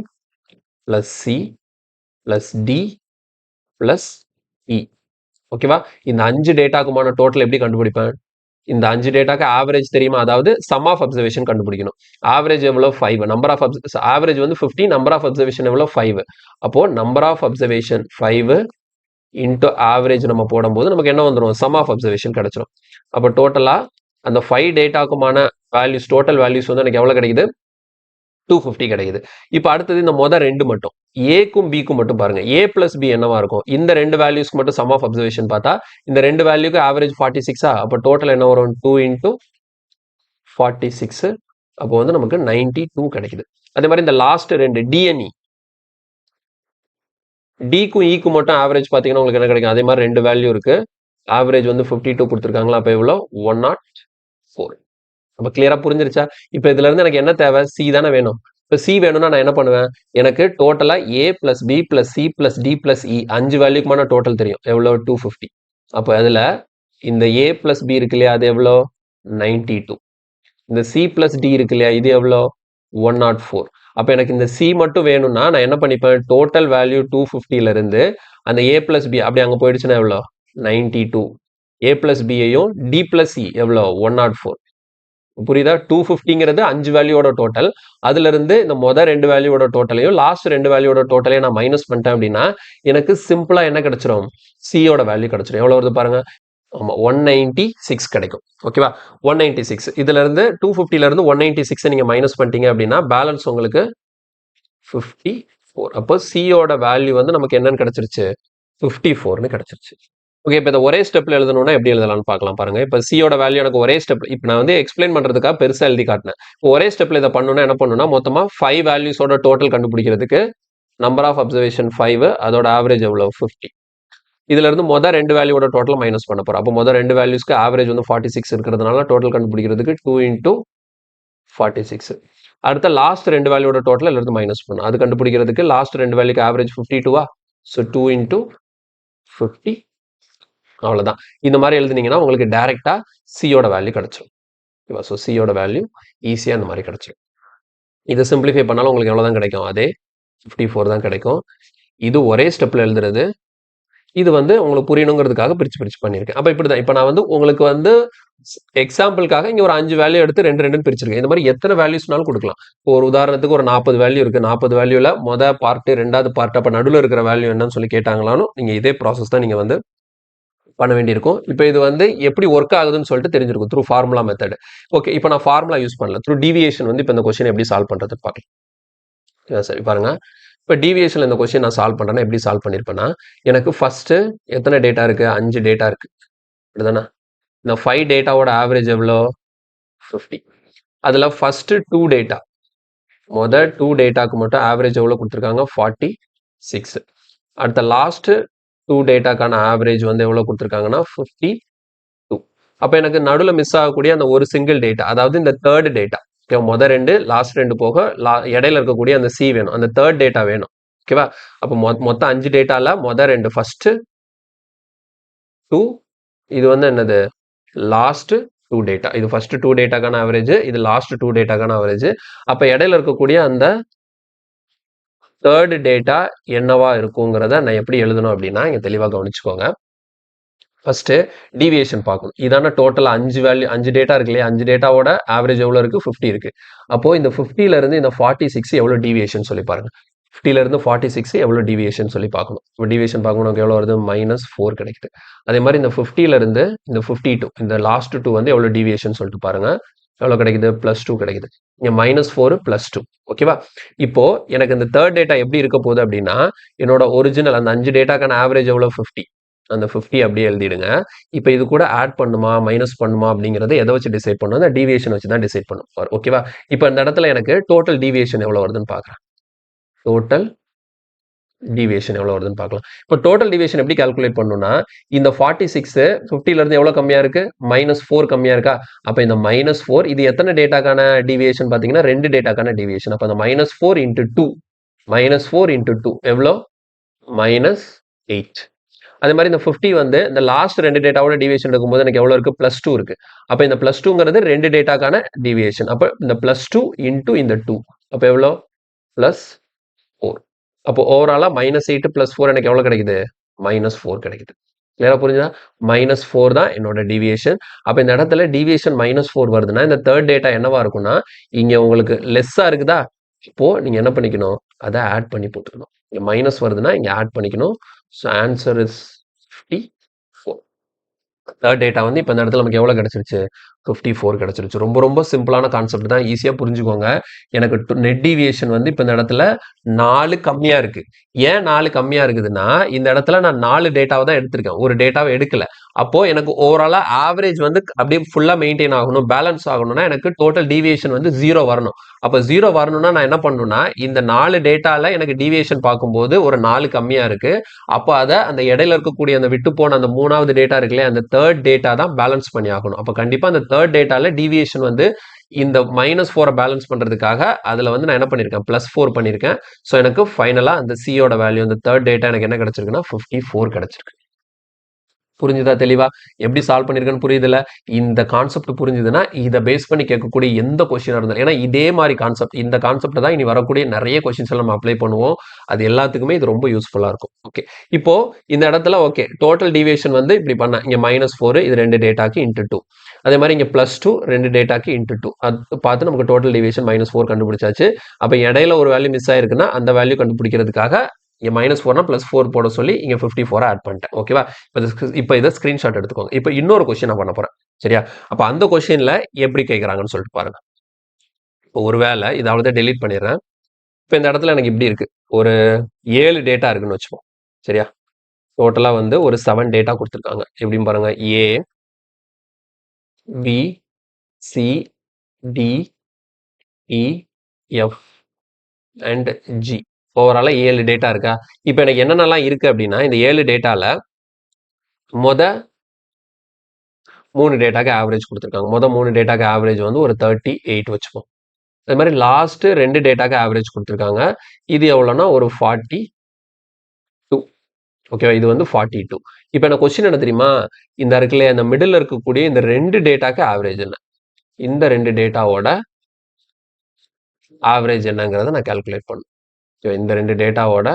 plus C plus D plus E. ஓகேவா, இந்த 5 டேட்டாக்குமான டோட்டல் எப்படி கண்டுபிடிப்பேன், இந்த 5 டேட்டாக்கு ஆவரேஜ் தெரியுமா, அதாவது சம் ஆஃப் அப்சர்வேஷன் கண்டுபிடிக்கணும். ஆவரேஜ் எவ்வளோ 5, நம்பர் ஆஃப் ஆவரேஜ் வந்து 50, நம்பர் ஆஃப் அப்சர்வேஷன் எவ்வளோ 5. அப்போ number of observation 5 into average நம்ம போடும்போது நமக்கு என்ன வந்துடும், சம் ஆஃப் அப்சர்வேஷன் கிடைச்சிடும். அப்போ டோட்டலா அந்த 5 டேட்டாக்குமான வேல்யூஸ், டோட்டல் வேல்யூஸ் வந்து எனக்கு எவ்வளோ கிடைக்குது, 250 கிடைக்குது. இப்போ அடுத்தது இந்த 2 மட்டும், ஏக்கும் பிக்கும் மட்டும் பாருங்க. ஏ பிளஸ் பி என்னவா இருக்கும், இந்த 2 வேல்யூஸ்க்கு மட்டும் சம் ஆஃப் அப்சர்வேஷன் பார்த்தா இந்த 2 வேல்யூக்கு ஆவரேஜ் 46, அப்போ டோட்டல் என்ன வரும், 2 into 46, அப்போ வந்து நமக்கு 92 கிடைக்குது. அதே மாதிரி இந்த லாஸ்ட் 2 டிஎன்இ, டிக்கும் ஈக்கும் மட்டும் ஆவரேஜ் பார்த்தீங்கன்னா உங்களுக்கு என்ன கிடைக்கும், அதே மாதிரி 2 வேல்யூ இருக்கு, ஆவரேஜ் வந்து 52 கொடுத்துருக்காங்களா, அப்போ எவ்வளோ 104. அப்போ கிளியரா புரிஞ்சிருச்சா. இப்போ இதுல இருந்து எனக்கு என்ன தேவை, சி தானே வேணும். இப்போ சி வேணும்னா நான் என்ன பண்ணுவேன், எனக்கு டோட்டலா A plus B plus C plus D plus E 5 வேல்யூக்குமான டோட்டல் தெரியும், எவ்வளோ 250. அப்போ அதுல இந்த ஏ பிளஸ் பி இருக்கு இல்லையா, அது எவ்வளோ 92. இந்த சி பிளஸ் டி இருக்கு இல்லையா, இது எவ்வளோ 104. அப்போ எனக்கு இந்த சி மட்டும் வேணும்னா நான் என்ன பண்ணிப்பேன், டோட்டல் வேல்யூ 250ல இருந்து அந்த ஏ பிளஸ் பி அப்படி அங்க போயிடுச்சுன்னா எவ்வளோ 92, ஏ பிளஸ் பியையும் டி பிளஸ் இ எவ்வளோ 104. புரியுதா? 250ங்கிறது 5 வேல்யூவோட டோட்டல். அதுல இருந்து இந்த மொத 2 வேல்யூவோட டோட்டலையும் லாஸ்ட் 2 வேல்யூவோட டோட்டலையும் நான் மைனஸ் பண்ணிட்டேன் அப்படின்னா எனக்கு சிம்பிளா என்ன கிடைச்சிரும்? சியோட வேல்யூ கிடைச்சிரும். எவ்வளவு வருது பாருங்க. ஆமா 196 கிடைக்கும். ஓகேவா? 196 இதுல இருந்து 250ல இருந்து 196 நீங்க மைனஸ் பண்ணிட்டீங்க அப்படின்னா பேலன்ஸ் உங்களுக்கு 54. அப்போ சியோட வேல்யூ வந்து நமக்கு என்னன்னு கிடைச்சிருச்சு? 54ன்னு கிடைச்சிருச்சு. ஓகே, இப்போ இதை ஒரே ஸ்டெப்ல எழுதணும்னா எப்படி எழுதலாம்னு பார்க்கலாம் பாருங்க. இப்போ சியோட வேல்யூ எனக்கு ஒரே ஸ்டெப், இப்போ நான் வந்து எக்ஸ்பிளைன் பண்றதுக்காக பெருசா எழுதி காட்டினேன். இப்போ ஒரே ஸ்டெப்ல இதை பண்ணணும்னா என்ன பண்ணணும்னா மொத்தமா 5 வேல்யூஸோட டோட்டல் கண்டுபிடிக்கிறதுக்கு நம்பர் ஆஃப் அப்சர்வேஷன் 5, அதோட ஆவரேஜ் எவ்வளவு 50. இதுல இருந்து மொதல் 2 வேல்யூவோட டோட்டல் மைனஸ் பண்ண போறோம். அப்போ மொதல் 2 வேல்யூஸ்க்கு ஆவரேஜ் வந்து 46 இருக்கிறதுனால டோட்டல் கண்டுபிடிக்கிறதுக்கு 2 into 46. அடுத்த லாஸ்ட் 2 வேல்யூவோட டோட்டல் இருந்து மைனஸ் பண்ணும். அது கண்டுபிடிக்கிறதுக்கு லாஸ்ட் 2 வேல்யூக்கு ஆவரேஜ் 52வா? So 2 into 50. அவ்வளவுதான். இந்த மாதிரி எழுதுனீங்கன்னா உங்களுக்கு டைரக்டா சியோட வேல்யூ கிடைச்சிடும். ஓகேவா? ஸோ சியோட வேல்யூ ஈஸியா இந்த மாதிரி கிடைச்சிடும். இதை சிம்பிளிஃபை பண்ணாலும் உங்களுக்கு எவ்வளவுதான் கிடைக்கும்? அதே 54 தான் கிடைக்கும். இது ஒரே ஸ்டெப்ல எழுதுறது. இது வந்து உங்களுக்கு புரியணுங்கிறதுக்காக பிரிச்சு பண்ணியிருக்கேன். அப்ப இப்படிதான். இப்ப நான் வந்து உங்களுக்கு வந்து எக்ஸாம்பிளுக்காக இங்க ஒரு 5 வேல்யூ எடுத்து 2 பிரிச்சிருக்கேன். இந்த மாதிரி எத்தனை வேல்யூஸ்னாலும் கொடுக்கலாம். ஒரு உதாரணத்துக்கு ஒரு 40 வேல்யூ இருக்கு. 40 வேல்யூல மொத பார்ட், 2வது பார்ட், அப்ப நடுவில் இருக்கிற வேல்யூ என்னன்னு சொல்லி கேட்டாங்களாலும் நீங்க இதே ப்ராசஸ் தான் நீங்க வந்து பண்ண வேண்டியிருக்கும். இப்போ இது வந்து எப்படி ஒர்க் ஆகுதுன்னு சொல்லிட்டு தெரிஞ்சிருக்கும் த்ரூ ஃபார்முலா மெத்தட். ஓகே, இப்போ நான் ஃபார்முலா யூஸ் பண்ணல. த்ரூ டீவியேஷன் வந்து இப்போ இந்த கொஸ்டின் எப்படி சால்வ் பண்றது பார்க்கலாம். சரி பாருங்க. இப்போ டீவியேஷன் இந்த கொஸ்டின் நான் சால்வ் பண்றேன்னா எப்படி சால்வ் பண்ணிருப்பேன்னா, எனக்கு ஃபர்ஸ்ட் எத்தனை டேட்டா இருக்கு? 5 டேட்டா இருக்கு. அப்படிதானே? இந்த 5 டேட்டாவோட ஆவரேஜ் எவ்வளோ? 50. அதுல ஃபர்ஸ்ட் 2 டேட்டா, மொதல் 2 டேட்டாக்கு மட்டும் ஆவரேஜ் எவ்வளோ கொடுத்துருக்காங்க? 46. அடுத்த லாஸ்ட் 2 டேட்டாக்கான ஆவரேஜ் வந்து எவ்வளோ கொடுத்துருக்காங்கன்னா 52. அப்போ எனக்கு நடுவில் மிஸ் ஆகக்கூடிய அந்த ஒரு சிங்கிள் டேட்டா, அதாவது இந்த தேர்ட் டேட்டா, மொதல் 2 லாஸ்ட் 2 போக இடையில இருக்கக்கூடிய அந்த சி வேணும், அந்த தேர்ட் டேட்டா வேணும். ஓகேவா? அப்போ மொத்தம் 5 டேட்டால மொதல் 2 ஃபர்ஸ்ட் 2, இது வந்து என்னது? Last 2 data. இது ஃபர்ஸ்ட் 2 டேட்டாக்கான ஆவரேஜ், இது லாஸ்ட் 2 டேட்டாக்கான ஆவரேஜ். அப்ப இடையில இருக்கக்கூடிய அந்த தேர்ட் டேட்டா என்னவா இருக்குங்கிறத நான் எப்படி எழுதணும் அப்படின்னா இங்க தெளிவா கவனிச்சுக்கோங்க. ஃபர்ஸ்ட் டீவியேஷன் பார்க்கணும். இதான டோட்டல் 5 வேல்யூ, 5 டேட்டா இருக்கு இல்லையா? 5 டேட்டாவோட ஆவரேஜ் எவ்வளவு இருக்கு? 50 இருக்கு. அப்போ இந்த 50ல இருந்து இந்த 46 எவ்வளவு டீவியேஷன் சொல்லி பாருங்க. 50ல இருந்து 46 எவ்வளவு டீவியேஷன் சொல்லி பார்க்கணும். இப்போ டீவியேஷன் பார்க்கணும், நமக்கு எவ்வளவு வருது? -4 கிடைக்குது. அதே மாதிரி இந்த 50ல இருந்து இந்த 52, இந்த லாஸ்ட் 2 வந்து எவ்வளவு டீவியேஷன் சொல்லிட்டு பாருங்க. எவ்வளவு கிடைக்குது? +2 கிடைக்குது. இங்க -4 +2. ஓகேவா? இப்போ எனக்கு இந்த தேர்ட் டேட்டா எப்படி இருக்க போகுது அப்படின்னா, என்னோட ஒரிஜினல் அந்த 5 டேட்டாக்கான ஆவரேஜ் எவ்வளவு? 50. அந்த 50 அப்படியே எழுதிடுங்க. இப்போ இது கூட ஆட் பண்ணுமா மைனஸ் பண்ணுமா அப்படிங்கறத எதை வச்சு டிசைட் பண்ணும்? அந்த டீவியேஷன் வச்சு தான் டிசைட் பண்ணும். ஓகேவா? இப்போ இந்த இடத்துல எனக்கு டோட்டல் டீவியேஷன் எவ்வளவு வருதுன்னு பார்க்குறேன். டோட்டல் டீவியேஷன் எவ்வளவு வருதுன்னு பார்க்கலாம். இப்போ டோட்டல் டீவியேஷன் எப்படி கால்குலேட் பண்ணணும்னா, இந்த 46 50ல இருந்து எவ்வளவு கம்மியா இருக்கு? -4 கம்மியா இருக்கா? அப்ப இந்த -4 இது எத்தனை டேட்டாக்கான டீவியேஷன் பாத்தீங்கன்னா 2 டேட்டாக்கான டீவியேஷன். அப்ப அந்த -4 into 2, -4 into 2 எவ்வளோ? -8. அதே மாதிரி இந்த 50 வந்து இந்த லாஸ்ட் 2 டேட்டாவோட டீவியேஷன் எடுக்கும்போது எனக்கு எவ்வளவு இருக்கு? +2 இருக்கு. அப்ப இந்த +2ங்கிறது 2 டேட்டாக்கான டீவியேஷன். அப்ப இந்த +2 into இந்த 2 அப்ப எவ்வளோ? +4. அப்போ ஓவராலா -8 +4 எனக்கு எவ்வளவு கிடைக்குது? -4 கிடைக்குது. கிளியரா புரிஞ்சுதா? -4 தான் என்னோட டீவியேஷன். அப்ப இந்த இடத்துல டீவியேஷன் -4 வருதுன்னா இந்த தேர்ட் டேட்டா என்னவா இருக்கும்னா, இங்க உங்களுக்கு லெஸ்ஸா இருக்குதா? இப்போ நீங்க என்ன பண்ணிக்கணும்? அதை ஆட் பண்ணி போட்டுக்கணும். இங்க மைனஸ் வருதுன்னா இங்க ஆட் பண்ணிக்கணும். So answer is 54. Third data வந்து இப்போ இந்த இடத்துல நமக்கு எவ்வளவு கிடைச்சிருச்சு? 54 கிடைச்சிருச்சு. ரொம்ப ரொம்ப சிம்பிளான கான்செப்ட் தான், ஈஸியா புரிஞ்சுக்கோங்க. எனக்கு நெட் டீவியேஷன் வந்து இப்போ இந்த இடத்துல 4 கம்மியா இருக்கு. ஏன் 4 கம்மியா இருக்குதுன்னா, இந்த இடத்துல நான் 4 டேட்டாவை தான் எடுத்திருக்கேன், ஒரு டேட்டாவை எடுக்கல. அப்போ எனக்கு ஓவராலா ஆவரேஜ் வந்து அப்படியே ஃபுல்லா மெயின்டைன் ஆகணும், பேலன்ஸ் ஆகணும்னா எனக்கு டோட்டல் டீவியேஷன் வந்து 0 வரணும். அப்ப 0 வரணும்னா நான் என்ன பண்ணணும்னா, இந்த 4 டேட்டால எனக்கு டீவியேஷன் பார்க்கும்போது ஒரு 4 கம்மியா இருக்கு. அப்போ அதை அந்த இடையில இருக்கக்கூடிய அந்த விட்டு போன அந்த 3வது டேட்டா இருக்குல்லையா, அந்த தேர்ட் டேட்டா தான் பேலன்ஸ் பண்ணி ஆகணும். அப்ப கண்டிப்பா அந்த தேர்ட் டேட்டால டீவியேஷன் வந்து இந்த -4 பேலன்ஸ் பண்றதுக்காக அதுல வந்து நான் என்ன பண்ணிருக்கேன்? +4 பண்ணிருக்கேன். ஸோ எனக்கு ஃபைனலா அந்த சியோட வேல்யூ, அந்த தேர்ட் டேட்டா எனக்கு என்ன கிடைச்சிருக்குன்னா 54 கிடைச்சிருக்கு. புரிஞ்சுதா தெளிவா? எப்படி சால்வ் பண்ணிருக்கேன்னு புரியுதுல? இந்த கான்செப்ட் புரிஞ்சுதுன்னா இதை பேஸ் பண்ணி கேட்கக்கூடிய எந்த கொஸ்டினா இருந்தாலும், ஏன்னா இதே மாதிரி கான்செப்ட், இந்த கான்செப்ட் தான் இனி வரக்கூடிய நிறைய கொஸ்டின்ஸ் நம்ம அப்ளை பண்ணுவோம். அது எல்லாத்துக்குமே இது ரொம்ப யூஸ்ஃபுல்லா இருக்கும். ஓகே, இப்போ இந்த இடத்துல ஓகே டோட்டல் டீவியேஷன் வந்து இப்படி பண்ண, இங்க -4 இது 2 டேட்டாக்கு × 2. அதே மாதிரி இங்கே +2 2 டேட்டாக்கு இன்ட்டு 2 அது பார்த்து நமக்கு டோட்டல் டிவியேஷன் -4 கண்டுபிடிச்சாச்சு. அப்போ இடையில ஒரு வேல்யூ மிஸ் ஆயிருக்குன்னா அந்த வேல்யூ கண்டுபிடிக்கிறதுக்காக இங்கே -4னா +4 போட சொல்லி இங்கே 54 ஆட் பண்ணிட்டேன். ஓகேவா? இப்போ இதை ஸ்க்ரீன்ஷாட் எடுத்துக்கோங்க. இப்போ இன்னொரு கொஸ்டின் நான் பண்ண போகிறேன். சரியா? அப்போ அந்த கொஸ்டினில் எப்படி கேட்குறாங்கன்னு சொல்லிட்டு பாருங்க. இப்போ ஒரு வேளை இதை அவ்வளோதான் டெலீட் பண்ணிடுறேன். இப்போ இந்த இடத்துல எனக்கு இப்படி இருக்கு. ஒரு 7 டேட்டா இருக்குன்னு வச்சுப்போம். சரியா? டோட்டலாக வந்து ஒரு 7 டேட்டா கொடுத்துருக்காங்க. எப்படின்னு பாருங்க. A, B, C, D, E, F and G. ஓவராலாக 7 டேட்டா இருக்கா? இப்போ எனக்கு என்னென்னலாம் இருக்கு அப்படின்னா இந்த 7 டேட்டால மொத 3 டேட்டாக்கு ஆவரேஜ் கொடுத்துருக்காங்க. மொதல் 3 டேட்டாக்கு ஆவரேஜ் வந்து ஒரு 38 வச்சுப்போம். அது மாதிரி லாஸ்ட் 2 டேட்டாக்கு ஆவரேஜ் கொடுத்துருக்காங்க. இது எவ்வளோன்னா ஒரு 42. ஓகேவா? இது வந்து 42. இப்போ எனக்கு கொஸ்டின் என்ன தெரியுமா? இந்த இருக்குல்ல இந்த மிடில் இருக்கக்கூடிய இந்த 2 டேட்டாக்கு ஆவரேஜ் என்ன? இந்த 2 டேட்டாவோட ஆவரேஜ் என்னங்கிறத நான் கால்குலேட் பண்ணணும். இந்த 2 டேட்டாவோட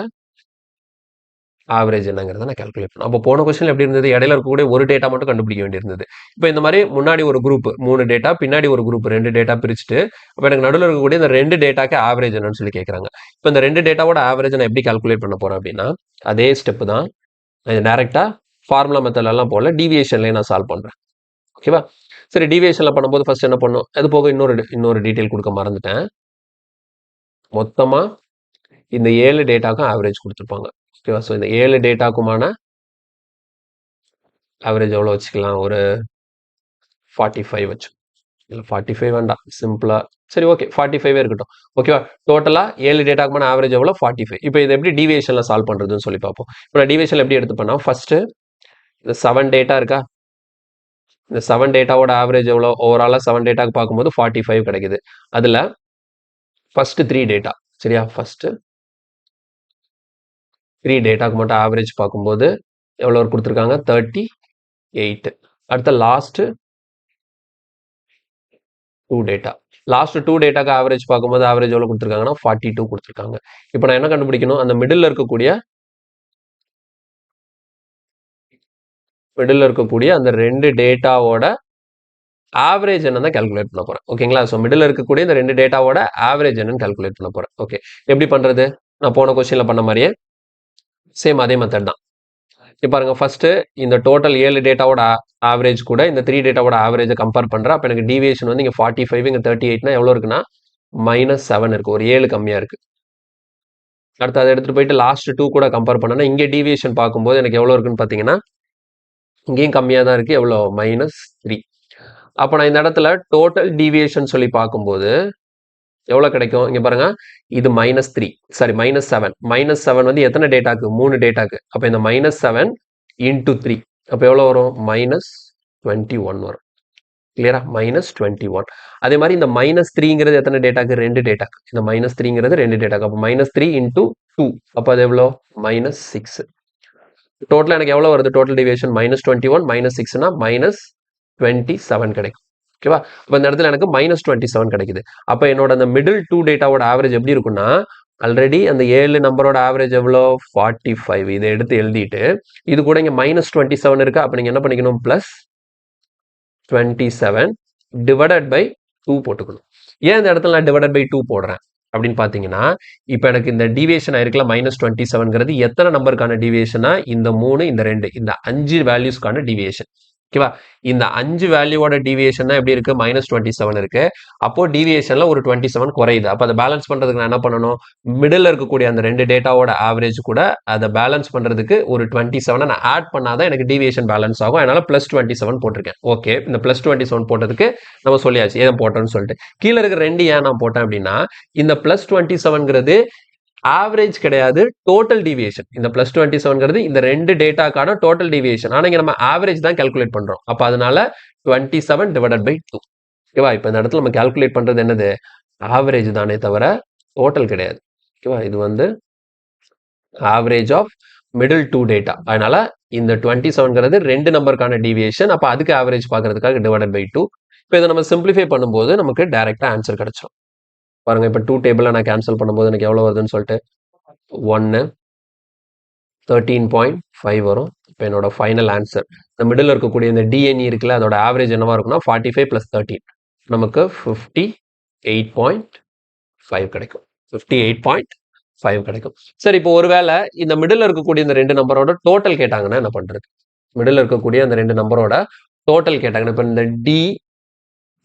ஆவரேஜ் என்னங்கிறத நான் கால்குலேட் பண்ணணும். அப்போ போன கொஸ்டின் எப்படி இருந்தது? இடையில இருக்கக்கூடிய ஒரு டேட்டா மட்டும் கண்டுபிடிக்க வேண்டியிருந்தது. இப்போ இந்த மாதிரி முன்னாடி ஒரு குரூப் 3 டேட்டா, பின்னாடி ஒரு குரூப் 2 டேட்டா பிரிச்சுட்டு இப்போ எனக்கு நடுவில் இருக்கக்கூடிய இந்த 2 டேட்டாக்கு ஆவரேஜ் என்னன்னு சொல்லி கேட்குறாங்க. இப்போ இந்த 2 டேட்டாவோட ஆவரேஜ் நான் எப்படி கால்குலேட் பண்ண போறேன் அப்படின்னா அதே ஸ்டெப் தான். டைரக்டா ஃபார்முலா மெத்தட்லாம் போல டீவியேஷன்லேயே நான் சால்வ் பண்றேன். ஓகேவா? சரி, டீவியேஷன்ல பண்ணும்போது ஃபர்ஸ்ட் என்ன பண்ணும்? அது போக இன்னொரு டீட்டெயில் கொடுக்க மறந்துட்டேன். மொத்தமா இந்த 7 டேட்டாக்கும் ஆவரேஜ் கொடுத்துருப்பாங்க. ஓகேவா? ஸோ இந்த 7 டேட்டாக்குமான ஆவரேஜ் எவ்வளோ வச்சுக்கலாம்? ஒரு 45 வச்சு. இல்லை 45 வேண்டாம், சிம்பிளா சரி ஓகே 45 இருக்கட்டும். ஓகேவா? டோட்டலா 7 டேட்டாக்குமான ஆவரேஜ் எவ்வளோ? 45. இப்போ இதை எப்படி டீவியேஷன்ல சால்வ் பண்றதுன்னு சொல்லி பார்ப்போம். இப்போ நான் டீவியேஷன்ல எப்படி எடுத்துப்பேன்னா ஃபர்ஸ்ட் இந்த 7 டேட்டா இருக்கா? இந்த 7 டேட்டாவோட ஆவரேஜ் எவ்வளோ? ஓவராலா 7 டேட்டாக்கு பார்க்கும்போது 45 கிடைக்குது. அதுல ஃபர்ஸ்ட் 3 டேட்டா. சரியா? ஃபர்ஸ்ட் 3 டேட்டாக்கு மட்டும் ஆவரேஜ் பார்க்கும்போது எவ்வளோ கொடுத்துருக்காங்க? 38. அடுத்த லாஸ்ட் 2 டேட்டா. லாஸ்ட் 2 டேட்டாக்கு ஆவரேஜ் பார்க்கும்போது ஆவரேஜ் எவ்வளோ கொடுத்துருக்காங்கன்னா 42 கொடுத்துருக்காங்க. இப்போ நான் என்ன கண்டுபிடிக்கணும்? அந்த மிடில் இருக்கக்கூடிய அந்த 2 டேட்டாவோட ஆவரேஜ் என்னன்னு கால்குலேட் பண்ண போறேன். ஓகேங்களா? ஸோ மிடில் இருக்கக்கூடிய இந்த 2 டேட்டாவோட ஆவரேஜ் என்னன்னு கால்குலேட் பண்ண போறேன். ஓகே, எப்படி பண்றது? நான் போன கொஸ்டின்ல பண்ண மாதிரியே சேம் அதே மெத்தட் தான். இப்போ பாருங்க, ஃபர்ஸ்ட் இந்த டோட்டல் 7 டேட்டாவோட ஆவரேஜ் கூட இந்த 3 டேட்டாவோட ஆவரேஜை கம்பேர் பண்றேன். அப்போ எனக்கு டீவியேஷன் வந்து இங்க 45 இங்க 38னா எவ்வளோ இருக்குன்னா -7 இருக்கு. ஒரு 7 கம்மியா இருக்கு. அடுத்து அதை எடுத்துட்டு போயிட்டு லாஸ்ட் 2 கூட கம்பேர் பண்ணனா இங்கே டீவியேஷன் பார்க்கும்போது எனக்கு எவ்வளோ இருக்குன்னு பார்த்தீங்கன்னா இங்கேயும் கம்மியாக தான் இருக்கு. எவ்வளோ? -3. அப்போ நான் இந்த இடத்துல டோட்டல் டீவியேஷன் சொல்லி பார்க்கும்போது எவ்வளோ கிடைக்கும்? இங்க பாருங்க, இது -3 சாரி -7. -7 வந்து எத்தனை டேட்டாக்கு? 3 டேட்டாக்கு. அப்போ இந்த -7 × 3 அப்போ எவ்வளோ வரும்? -21 வரும். கிளியரா? -21. அதே மாதிரி இந்த -3ங்கிறது எத்தனை டேட்டாக்கு? 2 டேட்டாக்கு. இந்த -3ங்கிறது 2 டேட்டாக்கு. அப்போ -3 × 2 அப்போ அது எவ்வளோ? -6. டோட்டல் எனக்கு எவ்வளோ வருது? டோட்டல் டிவியேஷன் -21 -6னா -27 கிடைக்கும். ஓகேவா? அப்போ இந்த இடத்துல எனக்கு -27 கிடைக்குது. அப்போ என்னோட அந்த மிடில் 2 டேட்டாவோட ஆவரேஜ் எப்படி இருக்குன்னா ஆல்ரெடி அந்த 7 நம்பரோட ஆவரேஜ் எவ்வளோ? 45. இதை எடுத்து எழுதிட்டு இது கூட இங்க -27 இருக்கா? அப்போ நீங்க என்ன பண்ணிக்கணும்? +27 டிவைடட் பை 2 போட்டுக்கணும். ஏன் இந்த இடத்துல நான் டிவைடட் பை 2 போடுறேன் அப்படின்னு பார்த்தீங்கன்னா, இப்போ எனக்கு இந்த டீவியேஷன் ஆயிருக்குல்ல -27ங்கிறது எத்தனை நம்பருக்கான டீவியேஷனா? இந்த 3 இந்த 2 இந்த 5 வேல்யூஸ்க்கான டீவியேஷன். ஓகேவா? இந்த 5 வேல்யூவோட டீவியேஷன் தான் எப்படி இருக்கு? -27 இருக்கு. அப்போ டீவியேஷன்ல ஒரு 27 குறையுது. அப்போ அதை பேலன்ஸ் பண்றதுக்கு நான் என்ன பண்ணணும்? மிடில் இருக்கக்கூடிய அந்த 2 டேட்டாவோட ஆவரேஜ் கூட அதை பேலன்ஸ் பண்றதுக்கு ஒரு 27 நான் ஆட் பண்ணாதான் எனக்கு டீவியேஷன் பேலன்ஸ் ஆகும். அதனால +27 போட்டிருக்கேன். ஓகே, இந்த +27 போட்டதுக்கு நம்ம சொல்லியாச்சு ஏன் போட்டோம்னு சொல்லிட்டு. கீழே இருக்கிற 2 ஏன் நான் போட்டேன் அப்படின்னா இந்த +27ங்கிறது ஆவரேஜ் கிடையாது, டோட்டல் டீவியேஷன். இந்த +27ங்கிறது இந்த 2 டேட்டாக்கான டோட்டல் டீவியேஷன். ஆனா இங்க நம்ம ஆவரேஜ் தான் கால்குலேட் பண்றோம். அப்ப அதனால 27 டிவைடட் பை 2. ஓகேவா? இப்போ இந்த இடத்துல நம்ம கால்குலேட் பண்றது என்னது? ஆவரேஜ் தானே தவிர டோட்டல் கிடையாது. ஓகேவா? இது வந்து ஆவரேஜ் ஆஃப் மிடில் 2 டேட்டா. அதனால இந்த 27ங்கிறது 2 நம்பருக்கான டீவியேஷன். அப்ப அதுக்கு ஆவரேஜ் பார்க்கறதுக்காக டிவைடட் பை 2. இப்போ இதை நம்ம சிம்பிளிஃபை பண்ணும்போது நமக்கு டைரக்டா ஆன்சர் கிடைச்சிடும். பாருங்க, இப்போ 2 டேபிள நான் கேன்சல் பண்ணும்போது எனக்கு எவ்வளவு வருதுன்னு சொல்லிட்டு 1 13.5 வரும். இப்போ என்னோட ஃபைனல் ஆன்சர் இந்த மிடில் இருக்கக்கூடிய இந்த டிஎன்இ இருக்குல்ல அதோட ஆவரேஜ் என்னவா இருக்கும்னா 45 + 13 நமக்கு 58.5 கிடைக்கும். 58.5 கிடைக்கும். சரி, இப்போ ஒருவேளை இந்த மிடில் இருக்கக்கூடிய இந்த ரெண்டு நம்பரோட டோட்டல் கேட்டாங்கன்னா என்ன பண்றது? மிடில் இருக்கக்கூடிய அந்த ரெண்டு நம்பரோட டோட்டல் கேட்டாங்கன்னா இப்போ இந்த டி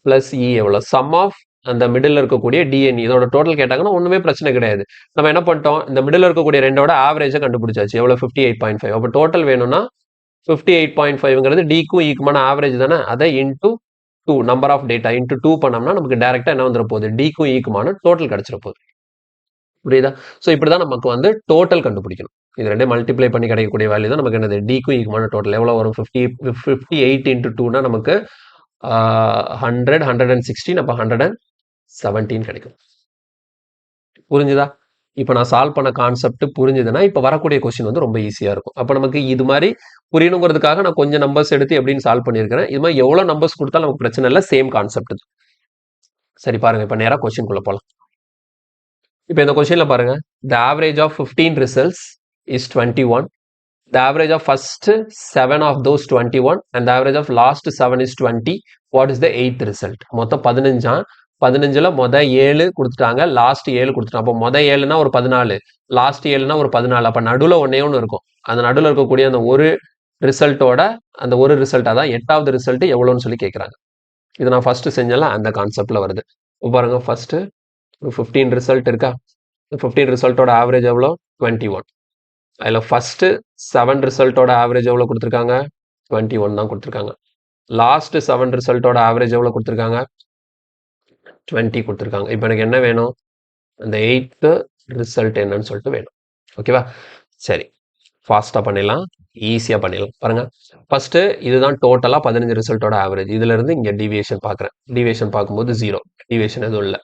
பிளஸ் இ எவ்வளோ, சம் ஆஃப் அந்த மிடில் இருக்கக்கூடிய டிஎன்இ இதோட டோட்டல் கேட்டாங்கன்னா ஒண்ணுமே பிரச்சனை கிடையாது. நம்ம என்ன பண்ணிட்டோம், இந்த மிடில் இருக்கக்கூடிய ரெண்டோட ஆவரேஜை கண்டுபிடிச்சாச்சு. எவ்வளோ 58.5. அப்போ டோட்டல் வேணும்னா 58.5ங்கிறது டிக்கும் ஈக்குமான ஆவரேஜ் தானே, அதை into 2 number of data into 2 பண்ணோம்னா நமக்கு டைரக்டா என்ன வந்துட போகுது, டிக்கும் ஈக்குமான டோட்டல் கிடைச்சிட போகுது. புரியுதா? ஸோ இப்படிதான் நமக்கு வந்து டோட்டல் கண்டுபிடிக்கணும். இது ரெண்டே மல்டிப்ளை பண்ணி கிடைக்கக்கூடிய வேல்யூ தான் நமக்கு என்னது, டிக்கும் ஈக்குமான டோட்டல் எவ்வளோ வரும், 58 இன்டூ 2னா நமக்கு 100 116 அப்போ 117 கிடைக்கும். புரிஞ்சுதா? இப்போ நான் சால்வ் பண்ண கான்செப்ட் புரிஞ்சுதுன்னா இப்போ வரக்கூடிய கொஸ்டின் வந்து ரொம்ப ஈஸியா இருக்கும். அப்போ நமக்கு இது மாதிரி புரியணுங்கிறதுக்காக நான் கொஞ்சம் நம்பர்ஸ் எடுத்து எப்படின்னு சால்வ் பண்ணியிருக்கிறேன். இது மாதிரி எவ்வளோ நம்பர்ஸ் கொடுத்தாலும் நமக்கு பிரச்சனை இல்லை, சேம் கான்செப்ட். சரி பாருங்க, இப்போ நேராக கொஸ்டின்குள்ள போகலாம். இப்போ இந்த கொஸ்டின்ல பாருங்க, the average of 15 results is 21. The average of first 7 of those 21 and the average of last 7 is 20. What is the 8th result? மொத்தம் 15. 15ல மொத 7 கொடுத்துட்டாங்க, லாஸ்ட் 7 கொடுத்துட்டாங்க. அப்போ மொத 7னா ஒரு 14, லாஸ்ட் 7னா ஒரு 14. அப்போ நடுவில் ஒன்னே ஒன்று இருக்கும். அந்த நடுவில் இருக்கக்கூடிய அந்த ஒரு ரிசல்ட்டோட அந்த ஒரு ரிசல்ட் அதான் 8வது ரிசல்ட் எவ்வளோன்னு சொல்லி கேட்குறாங்க. இது நான் ஃபர்ஸ்ட் செஞ்சல அந்த கான்செப்ட்ல வருது. இப்போ பாருங்க, ஃபர்ஸ்ட் 15 ரிசல்ட் இருக்கா, 15 ரிசல்ட்டோட ஆவரேஜ் எவ்வளோ, 21. அதில் ஃபர்ஸ்ட் 7 ரிசல்ட்டோட ஆவரேஜ் எவ்வளோ கொடுத்துருக்காங்க, 21 தான் கொடுத்துருக்காங்க. லாஸ்ட் 7 ரிசல்ட்டோட ஆவரேஜ் எவ்வளோ கொடுத்துருக்காங்க, 20 கொடுத்துருக்காங்க. இப்போ எனக்கு என்ன வேணும், அந்த 8th ரிசல்ட் என்னன்னு சொல்லிட்டு வேணும். ஓகேவா? சரி, ஃபாஸ்ட்டாக பண்ணிடலாம், ஈஸியாக பண்ணிடலாம். பாருங்க, ஃபர்ஸ்ட் இதுதான் டோட்டலாக 15 ரிசல்ட்டோட ஆவரேஜ். இதுல இருந்து இங்கே டீவியேஷன் பார்க்குறேன். டீவியேஷன் பார்க்கும்போது 0, டீவியேஷன் எதுவும் இல்லை.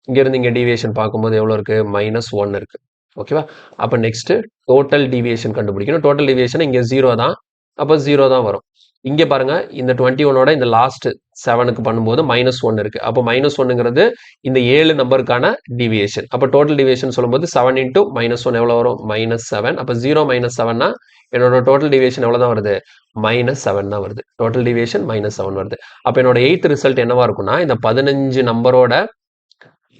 இங்கேருந்து இங்கே டீவியேஷன் பார்க்கும்போது எவ்வளோ இருக்கு, -1 இருக்கு. ஓகேவா? அப்போ நெக்ஸ்ட் டோட்டல் டீவியேஷன் கண்டுபிடிக்கணும். டோட்டல் டீவியேஷன் இங்கே 0 தான், அப்போ 0 தான் வரும். இங்கே பாருங்க, இந்த 21ஓட இந்த லாஸ்ட் 7க்கு பண்ணும்போது -1 இருக்கு. அப்போ -1ங்கிறது இந்த 7 நம்பருக்கான டீவியேஷன். அப்போ டோட்டல் டீவியேஷன் சொல்லும்போது 7 × -1 எவ்வளோ வரும், -7. அப்போ 0 - 7னா என்னோட டோட்டல் டீவியேஷன் எவ்வளோ தான் வருது, -7 தான் வருது. டோட்டல் டீவியேஷன் -7 வருது. அப்போ என்னோட 8th ரிசல்ட் என்னவா இருக்கும்னா, இந்த 15 நம்பரோட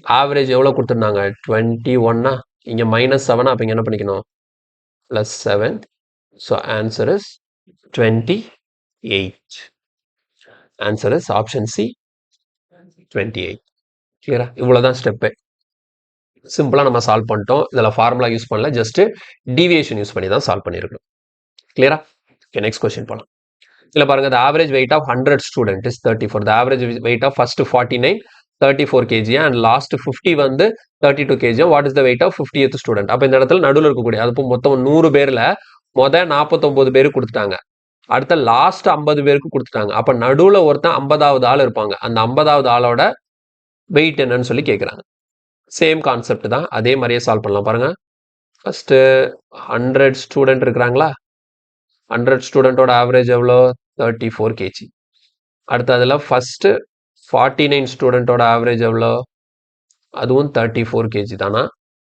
ஆவரேஜ் எவ்வளோ கொடுத்துருந்தாங்க, 21னா இங்கே -7, அப்போ இங்கே என்ன பண்ணிக்கணும், +7. So answer is 28. Answer is option C, 28. கிளியரா? இவ்வளோதான் ஸ்டெப்பு. சிம்பிளாக நம்ம சால்வ் பண்ணிட்டோம். இதில் ஃபார்முலா யூஸ் பண்ணல, ஜஸ்ட் டீவியேஷன் யூஸ் பண்ணி தான் சால்வ் பண்ணியிருக்கணும். கிளியரா? ஓகே, நெக்ஸ்ட் கொஸ்டின் போகலாம். இதில் பாருங்க, the average weight of 100 student is 34. The average weight of first 49 34 kg and last 50 வந்து 32 kg. What is the weight of 50th student? அப்போ இந்த இடத்துல நடுவில் இருக்கக்கூடிய, அது மொத்தம் 100 பேர்ல மொத 49 பேருக்கு கொடுத்துட்டாங்க, அடுத்த லாஸ்ட் 50 பேருக்கு கொடுத்துட்டாங்க. அப்போ நடுவில் ஒருத்தன் 50வது ஆள் இருப்பாங்க. அந்த 50வது ஆளோட வெயிட் என்னன்னு சொல்லி கேட்குறாங்க. சேம் கான்செப்ட் தான், அதே மாதிரியே சால்வ் பண்ணலாம். பாருங்க, ஃபர்ஸ்ட் 100 ஸ்டூடெண்ட் இருக்கிறாங்களா, 100 ஸ்டூடெண்டோட ஆவரேஜ் எவ்வளோ, 34 kg. அடுத்து அதில் ஃபர்ஸ்ட் 49 ஸ்டூடெண்டோட ஆவரேஜ் எவ்வளோ, அதுவும் 34 kg தானா.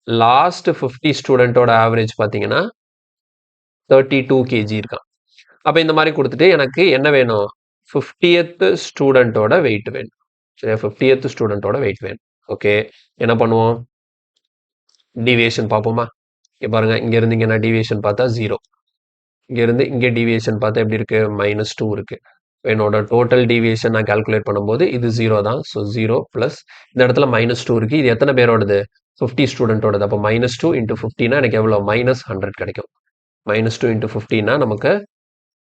லாஸ்ட் 50 ஸ்டூடெண்டோட ஆவரேஜ் பார்த்தீங்கன்னா 32 kg இருக்கான். அப்போ இந்த மாதிரி கொடுத்துட்டு எனக்கு என்ன வேணும், 50th ஸ்டூடெண்டோட வெயிட் வேணும். சரியா? 50th ஸ்டூடெண்டோட வெயிட் வேணும். ஓகே, என்ன பண்ணுவோம், டீவியேஷன் பார்ப்போமா? இங்கே பாருங்க, இங்கேருந்து இங்கே நான் டீவியேஷன் பார்த்தா 0, இங்கேருந்து இங்கே டீவியேஷன் பார்த்தா எப்படி இருக்கு, -2 இருக்கு. என்னோட டோட்டல் டீவியேஷன் நான் கால்குலேட் பண்ணும்போது இது 0 தான். ஸோ 0 ப்ளஸ் இந்த இடத்துல -2 இருக்கு. இது எத்தனை பேரோடது, 50 ஸ்டூடெண்டோடது. அப்போ -2 × 50னா எனக்கு எவ்வளோ, -100 கிடைக்கும். -2 × 50னா நமக்கு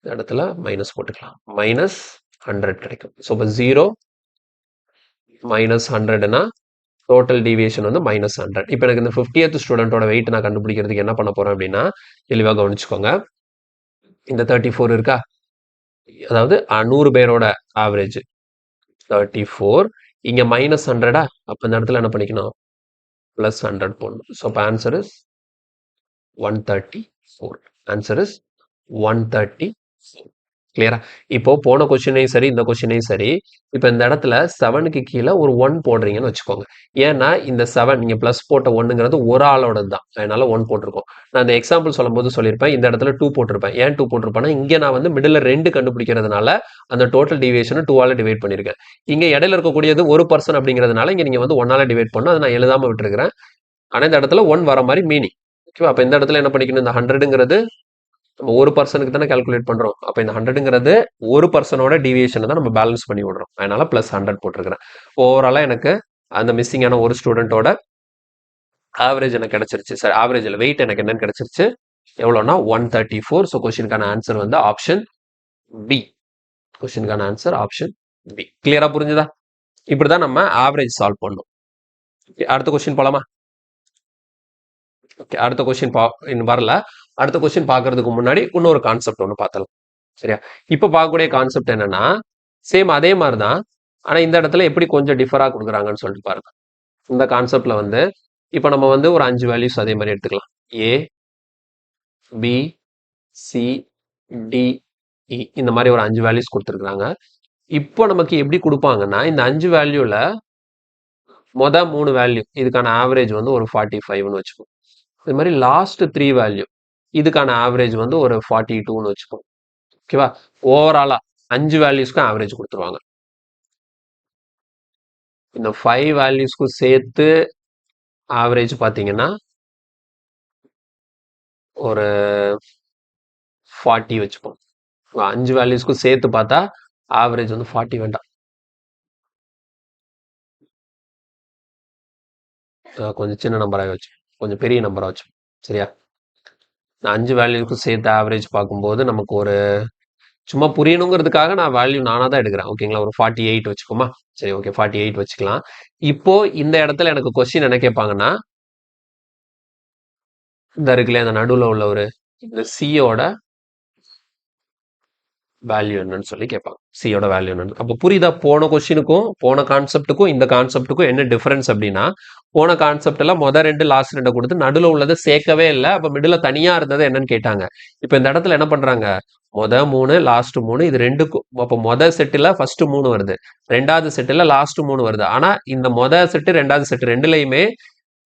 இந்த இடத்துல மைனஸ் போட்டுக்கலாம், -100 கிடைக்கும். ஸோ இப்போ 0 -100னா டோட்டல் டீவியேஷன் வந்து -100. இப்போ எனக்கு இந்த 50th ஸ்டூடெண்டோட வெயிட் நான் கண்டுபிடிக்கிறதுக்கு என்ன பண்ண போறேன் அப்படின்னா, தெளிவாக கவனிச்சுக்கோங்க. இந்த 34 இருக்கா, அதாவது 100 பேரோட ஆவரேஜ் 34, இங்க -100. அப்ப இந்த இடத்துல என்ன பண்ணிக்கணும், +100 போடணும். ஸோ அப்போ ஆன்சர் இஸ் 134. Answer is 134. கிளியரா? இப்போ போன கொஸ்டினையும் சரி, இந்த கொஸ்டினையும் சரி, இப்போ இந்த இடத்துல 7க்கு கீழே ஒரு 1 போடுறீங்கன்னு வச்சுக்கோங்க. ஏன்னா இந்த 7 நீங்க பிளஸ் போட்ட 1ங்கிறது ஒரு ஆளோடது தான். அதனால 1 போட்டிருக்கோம். நான் இந்த எக்ஸாம்பிள் சொல்லும்போது சொல்லியிருப்பேன், இந்த இடத்துல 2 போட்டிருப்பேன். ஏன் 2 போட்டிருப்பேன்னா, இங்க நான் வந்து மிடில்ல 2 கண்டுபிடிக்கிறதுனால அந்த டோட்டல் டீவியேஷனை 2ஆல டிவைட் பண்ணியிருக்கேன். இங்க இடையில இருக்கக்கூடியது 1% அப்படிங்கிறதுனால இங்க நீங்க வந்து 1ஆல டிவைட் பண்ணணும். அதை நான் எழுதாம விட்டுருக்கிறேன். ஆனா இந்த இடத்துல 1 வர மாதிரி மீனிங். ஓகேவா? அப்ப இந்த இடத்துல என்ன பண்ணிக்கணும், இந்த 100ங்கிறது நம்ம ஒரு பர்சனுக்கு தானே கால்குலேட் பண்றோம். அப்ப இந்த 100ங்கிறது ஒரு பர்சனோட டீவியேஷனை தான் நம்ம பேலன்ஸ் பண்ணி விடுறோம். அதனால பிளஸ் 100 போட்டிருக்கிறேன். ஓவராலா எனக்கு அந்த மிஸ்ஸிங்கான ஒரு ஸ்டூடெண்டோட ஆவரேஜ் எனக்கு கிடைச்சிருச்சு. சார் ஆவரேஜ் இல்லை, வெயிட் எனக்கு என்னன்னு கிடைச்சிருச்சு, எவ்வளோனா 134. ஸோ கொஸ்டினுக்கான ஆன்சர் வந்து ஆப்ஷன் பி. கொஸ்டினுக்கான ஆன்சர் ஆப்ஷன் பி. கிளியரா புரிஞ்சுதா? இப்படிதான் நம்ம ஆவரேஜ் சால்வ் பண்ணணும். அடுத்த கொஸ்டின் போலாமா? ஓகே, அடுத்த கொஸ்டின் இன்னும் வரல. அடுத்த கொஸ்டின் பார்க்கறதுக்கு முன்னாடி இன்னொரு கான்செப்ட் ஒன்று பார்த்தலாம். சரியா? இப்போ பார்க்கக்கூடிய கான்செப்ட் என்னன்னா, சேம் அதே மாதிரி தான். ஆனால் இந்த இடத்துல எப்படி கொஞ்சம் டிஃபராக கொடுக்குறாங்கன்னு சொல்லிட்டு பாருங்க. இந்த கான்செப்ட்ல வந்து இப்போ நம்ம வந்து ஒரு 5 வேல்யூஸ் அதே மாதிரி எடுத்துக்கலாம். ஏ, பி, சி, டி, இ இந்த மாதிரி ஒரு 5 வேல்யூஸ் கொடுத்துருக்குறாங்க. இப்போ நமக்கு எப்படி கொடுப்பாங்கன்னா, இந்த 5 வேல்யூல மொதல் 3 வேல்யூ இதுக்கான ஆவரேஜ் வந்து ஒரு 45ன்னு வச்சுக்கோம். இது மாதிரி லாஸ்ட் 3 வேல்யூ இதுக்கான ஆவரேஜ் வந்து ஒரு 42ன்னு வச்சுக்கோம். ஓகேவா? ஓவராலா 5 வேல்யூஸ்க்கும் ஆவரேஜ் கொடுத்துருவாங்க. இந்த 5 வேல்யூஸ்க்கும் சேர்த்து ஆவரேஜ் பார்த்தீங்கன்னா ஒரு 40 வச்சுப்போம். 5 வேல்யூஸ்க்கும் சேர்த்து பார்த்தா ஆவரேஜ் வந்து 40 வேண்டாம், கொஞ்சம் சின்ன நம்பராக வச்சு, கொஞ்சம் பெரிய நம்பராக வச்சு. சரியா? நான் 5 வேல்யூக்கும் சேர்த்து ஆவரேஜ் பார்க்கும்போது நமக்கு ஒரு சும்மா புரியணுங்கிறதுக்காக நான் வேல்யூ நானாக தான் எடுக்கிறேன். ஓகேங்களா? ஒரு 48 வச்சுக்கோமா? சரி, ஓகே, 48 வச்சுக்கலாம். இப்போ இந்த இடத்துல எனக்கு கொஸ்டின் என்ன கேட்பாங்கன்னா, இந்த இருக்குல்லையா அந்த நடுவில் உள்ள ஒரு இந்த சியோட வேல்யூ என்னன்னு சொல்லி கேட்பாங்க. சியோட வேல்யூ என்னன்னு. அப்போ புரியுதா? போன கொஸ்டினுக்கும் போன கான்செப்ட்டுக்கும் இந்த கான்செப்ட்டுக்கும் என்ன டிஃபரன்ஸ் அப்படின்னா, போன கான்செப்ட்ல மொதல் 2 லாஸ்ட் 2 கொடுத்து நடுவில் உள்ளதை சேர்க்கவே இல்லை. அப்போ மிடில் தனியா இருந்தது என்னன்னு கேட்டாங்க. இப்போ இந்த இடத்துல என்ன பண்றாங்க, மொதல் 3 லாஸ்ட் 3 இது ரெண்டுக்கும். அப்போ மொதல் செட்டில் ஃபர்ஸ்ட் 3 வருது, ரெண்டாவது செட்டில் லாஸ்ட் 3 வருது. ஆனா இந்த மொதல் செட்டு ரெண்டாவது செட்டு ரெண்டுலையுமே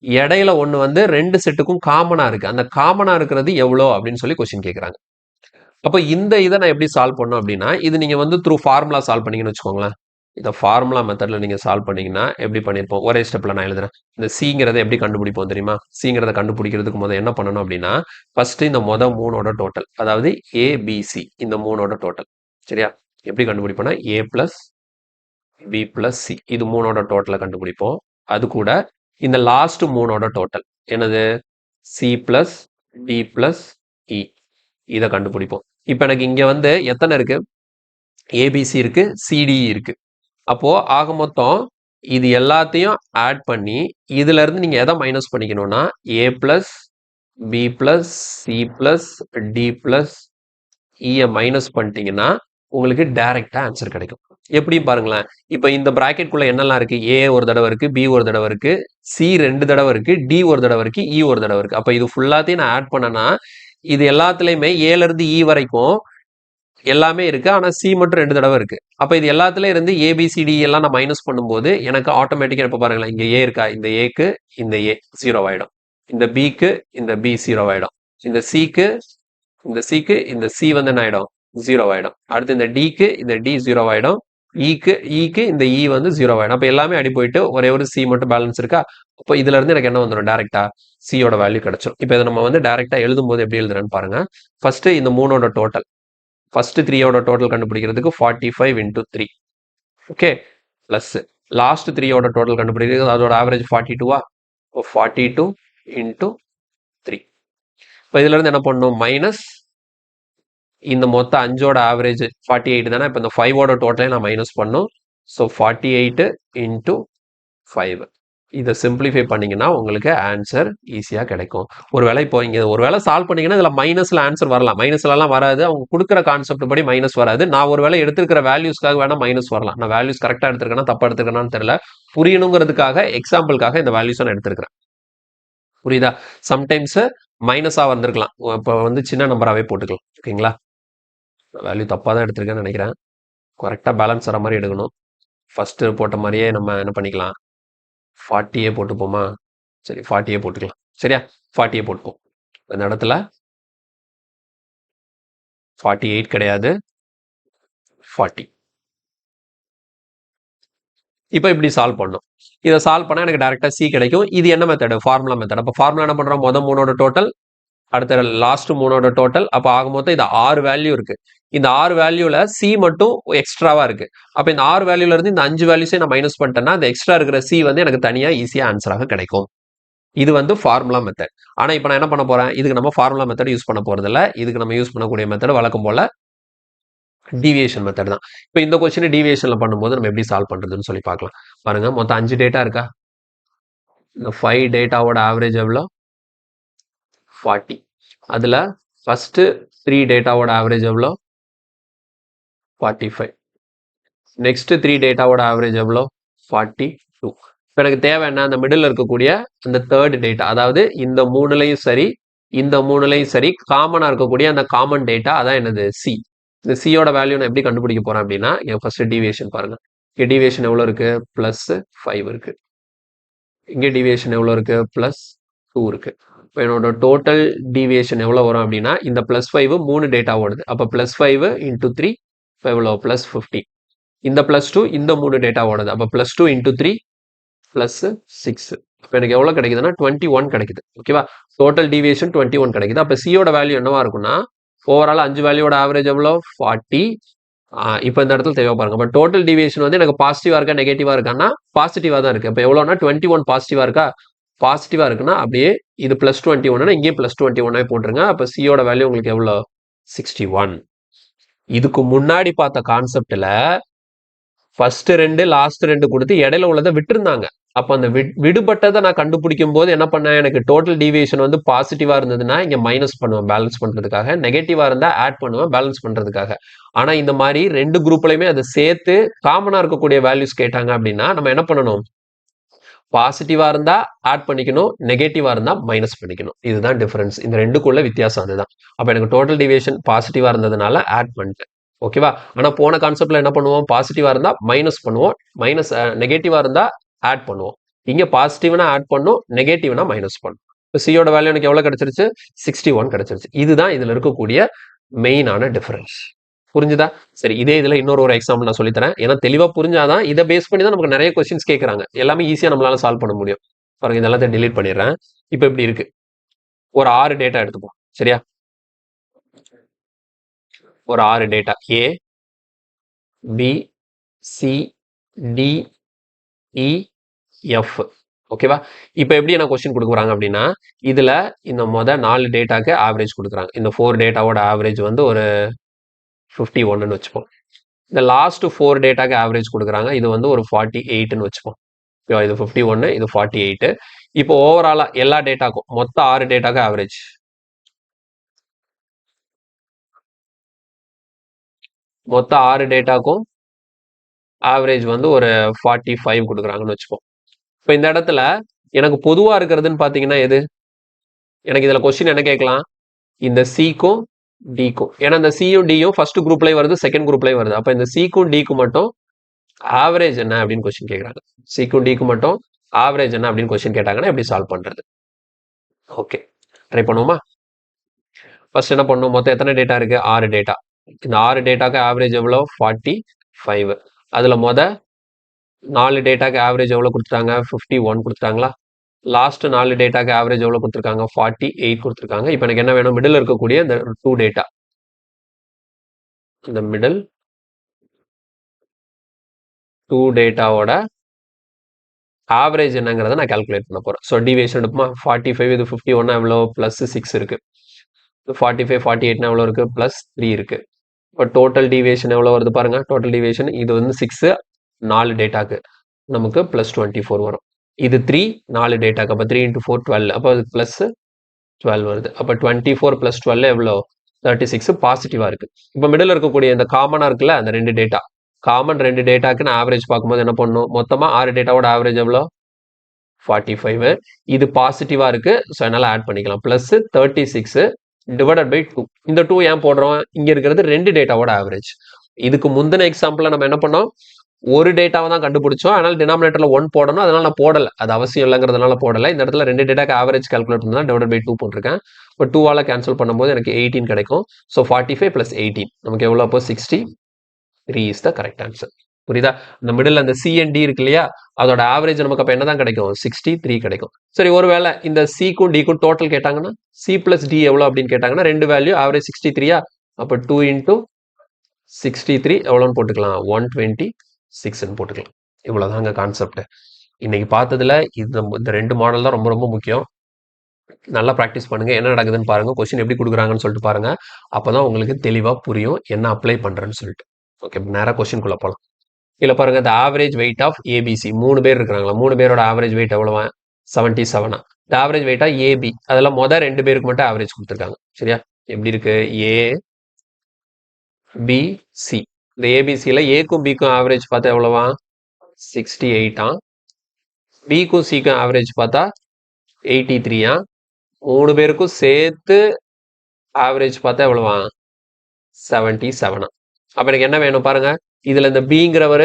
இடையில ஒன்று வந்து 2 செட்டுக்கும் காமனா இருக்கு. அந்த காமனா இருக்கிறது எவ்வளோ அப்படின்னு சொல்லி கொஸ்டின் கேட்குறாங்க. அப்போ இந்த இதை நான் எப்படி சால்வ் பண்ணும் அப்படின்னா, இது நீங்க வந்து த்ரூ ஃபார்முலா சால்வ் பண்ணீங்கன்னு வச்சுக்கோங்களேன். இந்த ஃபார்முலா மெத்தட்ல நீங்க சால்வ் பண்ணீங்கன்னா எப்படி பண்ணிருப்போம், ஒரே ஸ்டெப்ல நான் எழுதுறேன். இந்த சிங்கிறத எப்படி கண்டுபிடிப்போம் தெரியுமா? சிங்கிறத கண்டுபிடிக்கிறதுக்கு முதல் என்ன பண்ணணும் அப்படின்னா, ஃபர்ஸ்ட் இந்த மொதல் 3ஓட டோட்டல், அதாவது ஏபிசி இந்த 3ஓட டோட்டல். சரியா? எப்படி கண்டுபிடிப்போம்னா ஏ பிளஸ் பி பிளஸ் சி இது 3ஓட டோட்டலை கண்டுபிடிப்போம். அது கூட இந்த லாஸ்ட் 3ஓட டோட்டல் என்னது, சி பிளஸ் டி பிளஸ் இ இதை கண்டுபிடிப்போம். இப்போ எனக்கு இங்க வந்து எத்தனை இருக்கு, ஏபிசி இருக்கு, சிடி இருக்கு. அப்போ ஆக மொத்தம் இது எல்லாத்தையும் ஆட் பண்ணி இதுல இருந்து நீங்க எதை மைனஸ் பண்ணிக்கணும்னா A plus B plus C plus D plus இயை மைனஸ் பண்ணிட்டீங்கன்னா உங்களுக்கு டைரக்டா ஆன்சர் கிடைக்கும். எப்படியும் பாருங்களேன். இப்போ இந்த பிராக்கெட்குள்ள என்னெல்லாம் இருக்கு, ஏ ஒரு தடவை இருக்கு, பி ஒரு தடவை இருக்கு, சி 2 தடவை இருக்கு, டி ஒரு தடவை இருக்கு, இ ஒரு தடவை இருக்கு. அப்ப இது ஃபுல்லாத்தையும் நான் ஆட் பண்ணனா இது எல்லாத்துலயுமே ஏல இருந்து இ வரைக்கும் எல்லாமே இருக்கு. ஆனா சி மட்டும் 2 தடவை இருக்கு. அப்ப இது எல்லாத்துலயும் இருந்து ஏபிசிடி எல்லாம் நான் மைனஸ் பண்ணும்போது எனக்கு ஆட்டோமேட்டிக்கா இப்ப பாருங்களேன், இங்க ஏ இருக்கா, இந்த ஏக்கு இந்த ஏ 0 ஆயிடும், இந்த பிக்கு இந்த பி 0 ஆயிடும், இந்த சிக்கு இந்த சிக்கு இந்த சி வந்து என்ன ஆயிடும், 0 ஆயிடும். அடுத்து இந்த டிக்கு இந்த டி 0 ஆயிடும், இக்கு இந்த இ வந்து 0 ஆயிடும். அப்ப எல்லாமே அடி போயிட்டு ஒரே ஒரு சி மட்டும் பேலன்ஸ் இருக்கா. அப்போ இதுல இருந்து எனக்கு என்ன வந்துடும், டைரக்டா சியோட வேல்யூ கிடைச்சிடும். இப்போ இதை நம்ம வந்து டைரக்டா எழுதும் போது எப்படி எழுதுறேன்னு பாருங்க. ஃபர்ஸ்ட் இந்த 3ஓட டோட்டல், ஃபர்ஸ்ட் 3ஓட டோட்டல் கண்டுபிடிக்கிறதுக்கு 45 இன்டூ 3, ஓகே, பிளஸ் லாஸ்ட் 3ஓட டோட்டல் கண்டுபிடிக்கிறது அதோட ஆவரேஜ் 42வா, 42 இன்டூ 3. இப்போ இதுல இருந்து என்ன பண்ணணும், மைனஸ் இந்த மொத்த 5ஓட ஆவரேஜ் 48 தானே. இப்போ இந்த 5ஓட டோட்டலே நான் மைனஸ் பண்ணும். ஸோ 48 இன்டூ 5 இதை சிம்பிளிஃபை பண்ணீங்கன்னா உங்களுக்கு ஆன்சர் ஈஸியாக கிடைக்கும். ஒருவேளை இப்போ இங்கே ஒருவேளை சால்வ் பண்ணீங்கன்னா இதில் மைனஸில் ஆன்சர் வரலாம், மைனஸ்லாம் வராது. அவங்க கொடுக்குற கான்செப்ட் படி மைனஸ் வராது. நான் ஒருவேளை எடுத்துக்கிற வேல்யூஸ்க்காக வேணா மைனஸ் வரலாம். நான் வேல்யூஸ் கரெக்டாக எடுத்துருக்கேன்னா தப்பா எடுத்துருக்கேன்னு தெரியல, புரியணுங்கிறதுக்காக எக்ஸாம்பிளுக்காக இந்த வேல்யூஸை நான் எடுத்துருக்கிறேன். புரியுதா? சம்டைம்ஸ் மைனஸாக வந்திருக்கலாம், இப்போ வந்து சின்ன நம்பராகவே போட்டுக்கலாம். ஓகேங்களா? வேல்யூ தப்பாக தான் எடுத்திருக்கேன்னு நினைக்கிறேன். கரெக்டாக பேலன்ஸ் வர மாதிரி எடுக்கணும். ஃபஸ்ட்டு போட்ட மாதிரியே நம்ம என்ன பண்ணிக்கலாம், 40 போட்டுப்போமா? சரி 40 போட்டுக்கலாம். சரியா? 40 போட்டுப்போம். இந்த இடத்துல 48 கிடையாது, 40. இப்போ இப்படி சால்வ் பண்ணணும். இதை சால்வ் பண்ணால் எனக்கு டேரெக்டாக சி கிடைக்கும். இது என்ன மெத்தடு? Formula method. அப்போ ஃபார்முலா என்ன பண்ணுறோம்? மொதல் 3ஓட டோட்டல், அடுத்த லாஸ்ட் 3ஓட டோட்டல். அப்போ ஆக மொத்தம் இது 6 வேல்யூ இருக்கு. இந்த 6 வேல்யூல சி மட்டும் எக்ஸ்ட்ராவா இருக்கு. அப்போ இந்த 6 வேல்யூல இருந்து இந்த 5 வேல்யூஸே நான் மைனஸ் பண்ணிட்டேன்னா இந்த எக்ஸ்ட்ரா இருக்கிற சி வந்து எனக்கு தனியா ஈஸியா ஆன்சராக கிடைக்கும். இது வந்து ஃபார்முலா மெத்தட். ஆனா இப்போ நான் என்ன பண்ண போறேன், இதுக்கு நம்ம ஃபார்முலா மெத்தட் யூஸ் பண்ண போறது இல்ல. இதுக்கு நம்ம யூஸ் பண்ணக்கூடிய மெத்தட் வழக்கம் போல டீவியேஷன் மெத்தட் தான். இப்போ இந்த கொஸ்டின் டீவியேஷன்ல பண்ணும்போது நம்ம எப்படி சால்வ் பண்றதுன்னு சொல்லி பார்க்கலாம். பாருங்க, மொத்தம் 5 டேட்டா இருக்கா? இந்த 5 டேட்டாவோட ஆவரேஜ் எவ்வளோ? 40. அதுல ஃபர்ஸ்ட் 3 டேட்டாவோட ஆவரேஜ் எவ்வளோ? 45. நெக்ஸ்ட் 3 டேட்டாவோட ஆவரேஜ் எவ்வளோ? 42. இப்போ எனக்கு தேவை என்ன, அந்த மிடில் இருக்கக்கூடிய அந்த தேர்ட் டேட்டா, அதாவது இந்த மூணுலையும் சரி இந்த மூணுலையும் சரி காமனா இருக்கக்கூடிய அந்த காமன் டேட்டா, அதான் என்னது? சி. இந்த சியோட வேல்யூ நான் எப்படி கண்டுபிடிக்க போறேன் அப்படின்னா, என் ஃபர்ஸ்ட் டீவியேஷன் பாருங்க. இங்கே டீவியேஷன் எவ்வளோ இருக்கு? +5 இருக்கு. இங்கே டீவியேஷன் எவ்வளோ இருக்கு? +2 இருக்கு. இப்போ என்னோட டோட்டல் டீவியேஷன் எவ்வளோ வரும் அப்படின்னா, இந்த +5 3 டேட்டா ஓடுது. அப்போ +5 × 3 எவ்வளோ? +15. இந்த +2 இந்த 3 டேட்டா ஓடுது. அப்போ +2 × 3 +6. இப்போ எனக்கு எவ்வளோ கிடைக்குதுன்னா 21 கிடைக்குது. ஓகேவா? டோட்டல் டீவியேஷன் 21 கிடைக்குது. அப்போ சியோட வேல்யூ என்னவா இருக்கும்னா, ஓவரால் 5 வேல்யூவோட ஆவரேஜ் எவ்வளோ? 40. இப்போ இந்த இடத்துல தேவை பாருங்க. அப்போ டோட்டல் டீவியேஷன் வந்து எனக்கு பாசிட்டிவா இருக்கா நெகட்டிவா இருக்கான்னா பாசிட்டிவா தான் இருக்கு. அப்போ எவ்வளோனா 21 பாசிட்டிவா இருக்கா? பாசிட்டிவா இருக்குன்னா அப்படியே இது +21னா இங்கேயும் +21 போட்டுருங்க. அப்போ சியோட வேல்யூ உங்களுக்கு எவ்வளோ? 61. இதுக்கு முன்னாடி பார்த்த கான்செப்ட்ல ஃபர்ஸ்ட் 2 லாஸ்ட் 2 கொடுத்து இடையில உள்ளதை விட்டுருந்தாங்க. அப்போ அந்த விடுபட்டதை நான் கண்டுபிடிக்கும் போது என்ன பண்ணேன், எனக்கு டோட்டல் டீவியேஷன் வந்து பாசிட்டிவா இருந்ததுன்னா இங்க மைனஸ் பண்ணுவேன் பேலன்ஸ் பண்றதுக்காக, நெகட்டிவா இருந்தா ஆட் பண்ணுவேன் பேலன்ஸ் பண்றதுக்காக. ஆனா இந்த மாதிரி 2 குரூப்லயுமே அதை சேர்த்து காமனா இருக்கக்கூடிய வேல்யூஸ் கேட்டாங்க அப்படின்னா நம்ம என்ன பண்ணணும், பாசிட்டிவா இருந்தா ஆட் பண்ணிக்கணும், நெகட்டிவா இருந்தா மைனஸ் பண்ணிக்கணும். இதுதான் டிஃபரன்ஸ். இந்த ரெண்டுக்குள்ள வித்தியாசம் அதுதான். அப்ப எனக்கு டோட்டல் டீவியேஷன் பாசிட்டிவா இருந்ததுனால ஆட் பண்ணிட்டேன். ஓகேவா? ஆனா போன கான்செப்ட்ல என்ன பண்ணுவோம், பாசிட்டிவா இருந்தா மைனஸ் பண்ணுவோம், மைனஸ் நெகட்டிவா இருந்தா ஆட் பண்ணுவோம். இங்க பாசிட்டிவ்னா ஆட் பண்ணும், நெகட்டிவ்னா மைனஸ் பண்ணும். இப்போ சியோட வேல்யூ எனக்கு எவ்வளவு கிடைச்சிருச்சு? 61 கிடைச்சிருச்சு. இதுதான் இதுல இருக்கக்கூடிய மெயினான டிஃபரன்ஸ். புரிஞ்சுதா? சரி, இதே இதுல இன்னொரு எக்ஸாம்பிள் நான் சொல்லித்தரேன். ஏன்னா தெளிவா புரிஞ்சாதான் இதை பேஸ் பண்ணி தான் நமக்கு நிறைய கொஸ்டின்ஸ் கேட்கறாங்க. எல்லாமே ஈஸியா நம்மளால சால்வ் பண்ண முடியும். பாருங்க, இதெல்லாம் delete பண்ணிடுறேன். இப்போ இப்படி இருக்கு. ஒரு 6 டேட்டா எடுத்துப்போம். சரியா? ஒரு 6 data A, B, C, D, E, F. ஓகேவா? இப்போ எப்படி என்ன கொஸ்டின் கொடுக்க போறாங்க அப்படின்னா, இதுல இந்த 4 டேட்டாக்கு ஆவரேஜ் கொடுக்குறாங்க. இந்த 4 டேட்டாவோட ஆவரேஜ் வந்து ஒரு 51ன்னு வச்சுப்போம். இந்த லாஸ்ட் 4 டேட்டாக்கு ஆவரேஜ் கொடுக்குறாங்க. இது வந்து ஒரு 48ன்னு வச்சுப்போம். இது 51, இது 48. இப்போ ஓவராலா எல்லா டேட்டாக்கும் மொத்த 6 டேட்டாக்கு ஆவரேஜ். மொத்த 6 டேட்டாக்கும் ஆவரேஜ் வந்து ஒரு 45 கொடுக்குறாங்கன்னு வச்சுப்போம். இப்போ இந்த இடத்துல எனக்கு பொதுவா இருக்கிறதுன்னு பாத்தீங்கன்னா எது? எனக்கு இதுல கொஸ்டின் என்ன கேட்கலாம்? இந்த சிக்கும் டிக்கும். ஏன்னா இந்த சியும் டியும் ஃபர்ஸ்ட் குரூப்லயும் வருது, செகண்ட் குரூப்லயும் வருது. அப்ப இந்த சிக்கும் டிக்கும் மட்டும் ஆவரேஜ் என்ன அப்படின்னு கொஸ்டின் கேட்கறாங்க. சிக்கும் டிக்கும் மட்டும் ஆவரேஜ் என்ன அப்படின்னு கொஸ்டின் கேட்டாங்கன்னா எப்படி சால்வ் பண்றது? ஓகே, ட்ரை பண்ணுவோமா? ஃபர்ஸ்ட் என்ன பண்ணும், மொத்தம் எத்தனை டேட்டா இருக்கு? 6 டேட்டா. இந்த 6 டேட்டாக்கு ஆவரேஜ் எவ்வளோ? 45. அதுல 4 டேட்டாக்கு ஆவரேஜ் எவ்வளோ கொடுத்துட்டாங்க? 51 கொடுத்துட்டாங்களா? லாஸ்ட் 4 டேட்டாக்கு ஆவரேஜ் எவ்வளோ கொடுத்துருக்காங்க? 48 கொடுத்துருக்காங்க. இப்போ எனக்கு என்ன வேணும்? மிடில் இருக்கக்கூடிய இந்த 2 டேட்டா, இந்த மிடில் 2 டேட்டாவோட ஆவரேஜ் என்னங்கிறத நான் கால்குலேட் பண்ண போறேன். So deviation எடுப்போமா? 45 இது 51 எவ்வளோ? +6 இருக்கு. 45 48 எவ்வளோ இருக்கு? +3 இருக்கு. இப்போ டோட்டல் டிவியேஷன் எவ்வளோ வருது பாருங்க. டோட்டல் டிவியேஷன் இது வந்து 6 4 டேட்டாக்கு நமக்கு +24 வரும். இது 3 4 டேட்டாக்கு, அப்போ 3 × 4 12. அப்போ அது +12 வருது. அப்போ 24 + 12 எவ்வளோ? 36 பாசிட்டிவா இருக்கு. இப்போ மிடில் இருக்கக்கூடிய இந்த காமனா இருக்குல்ல, அந்த 2 டேட்டா, காமன் 2 டேட்டாக்கு நான் ஆவரேஜ் பார்க்கும்போது என்ன பண்ணணும்? மொத்தமா 6 டேட்டாவோட ஆவரேஜ் எவ்வளோ? 45. இது பாசிட்டிவா இருக்கு. ஸோ அதனால ஆட் பண்ணிக்கலாம். +36 டிவைடட் பை 2. இந்த 2 ஏன் போடுறோம்? இங்க இருக்கிறது 2 டேட்டாவோட ஆவரேஜ். இதுக்கு முந்தின எக்ஸாம்பிள்ல நம்ம என்ன பண்ணோம்? ஒரு டேட்டாவை தான் கண்டுபிடிச்சோம். அதனால டினாமினேட்டர்ல 1 போடணும். அதனால நான் போடல. அது அவசியம் இல்லைங்கிறதுனால போடல. இந்த இடத்துல 2 டேட்டாக்கு ஆவரேஜ் கால்குலேட் பண்ணா டிவைடட் பை 2 போட்டிருக்கேன். இப்போ 2ஆல கேன்சல் பண்ணும்போது எனக்கு 18 கிடைக்கும். ஸோ 45 + 18 நமக்கு எவ்வளோ? அப்போ 63 இஸ் த கரெக்ட் ஆன்சர். புரியுதா? இந்த மிடில் அந்த சி அண்ட் டி இருக்கு இல்லையா, அதோட ஆவரேஜ் நமக்கு அப்ப என்னதான் கிடைக்கும்? 63 கிடைக்கும். சரி, ஒருவேளை இந்த சிக்கும் டிக்கும் டோட்டல் கேட்டாங்கன்னா, சி பிளஸ் டி எவ்வளோ அப்படின்னு கேட்டாங்கன்னா, ரெண்டு வேல்யூ ஆவரேஜ் 63யா, அப்போ 2 × 63 எவ்வளோன்னு போட்டுக்கலாம்? 126ன்னு போட்டுக்கலாம். இவ்வளோதாங்க கான்செப்ட். இன்னைக்கு பார்த்ததுல இந்த ரெண்டு மாடல் தான் ரொம்ப ரொம்ப முக்கியம். நல்லா ப்ராக்டிஸ் பண்ணுங்க. என்ன நடக்குதுன்னு பாருங்க. கொஸ்டின் எப்படி கொடுக்குறாங்கன்னு சொல்லிட்டு பாருங்க. அப்பதான் உங்களுக்கு தெளிவா புரியும் என்ன அப்ளை பண்றேன்னு சொல்லிட்டு. ஓகே, நேரா கொஸ்டின்குள்ள போலாம். இதுல பாருங்க, the average weight of ABC. 3 பேர் இருக்கிறாங்களா? 3 பேரோட ஆவரேஜ் வெயிட் எவ்வளவா? 77. the average weight of AB. அதெல்லாம் மொதல் 2 பேருக்கு மட்டும் ஆவரேஜ் கொடுத்துருக்காங்க. சரியா? எப்படி இருக்கு? A, B, C. இந்த ஏபிசியில் ஏக்கும் பிக்கும் ஆவரேஜ் பார்த்தா எவ்வளவா? 68. பிக்கும் சிக்கும் ஆவரேஜ் பார்த்தா 83. 3 பேருக்கும் சேர்த்து ஆவரேஜ் பார்த்தா எவ்வளவா? 77. அப்ப எனக்கு என்ன வேணும் பாருங்க. இதுல இந்த பிங்கிறவர்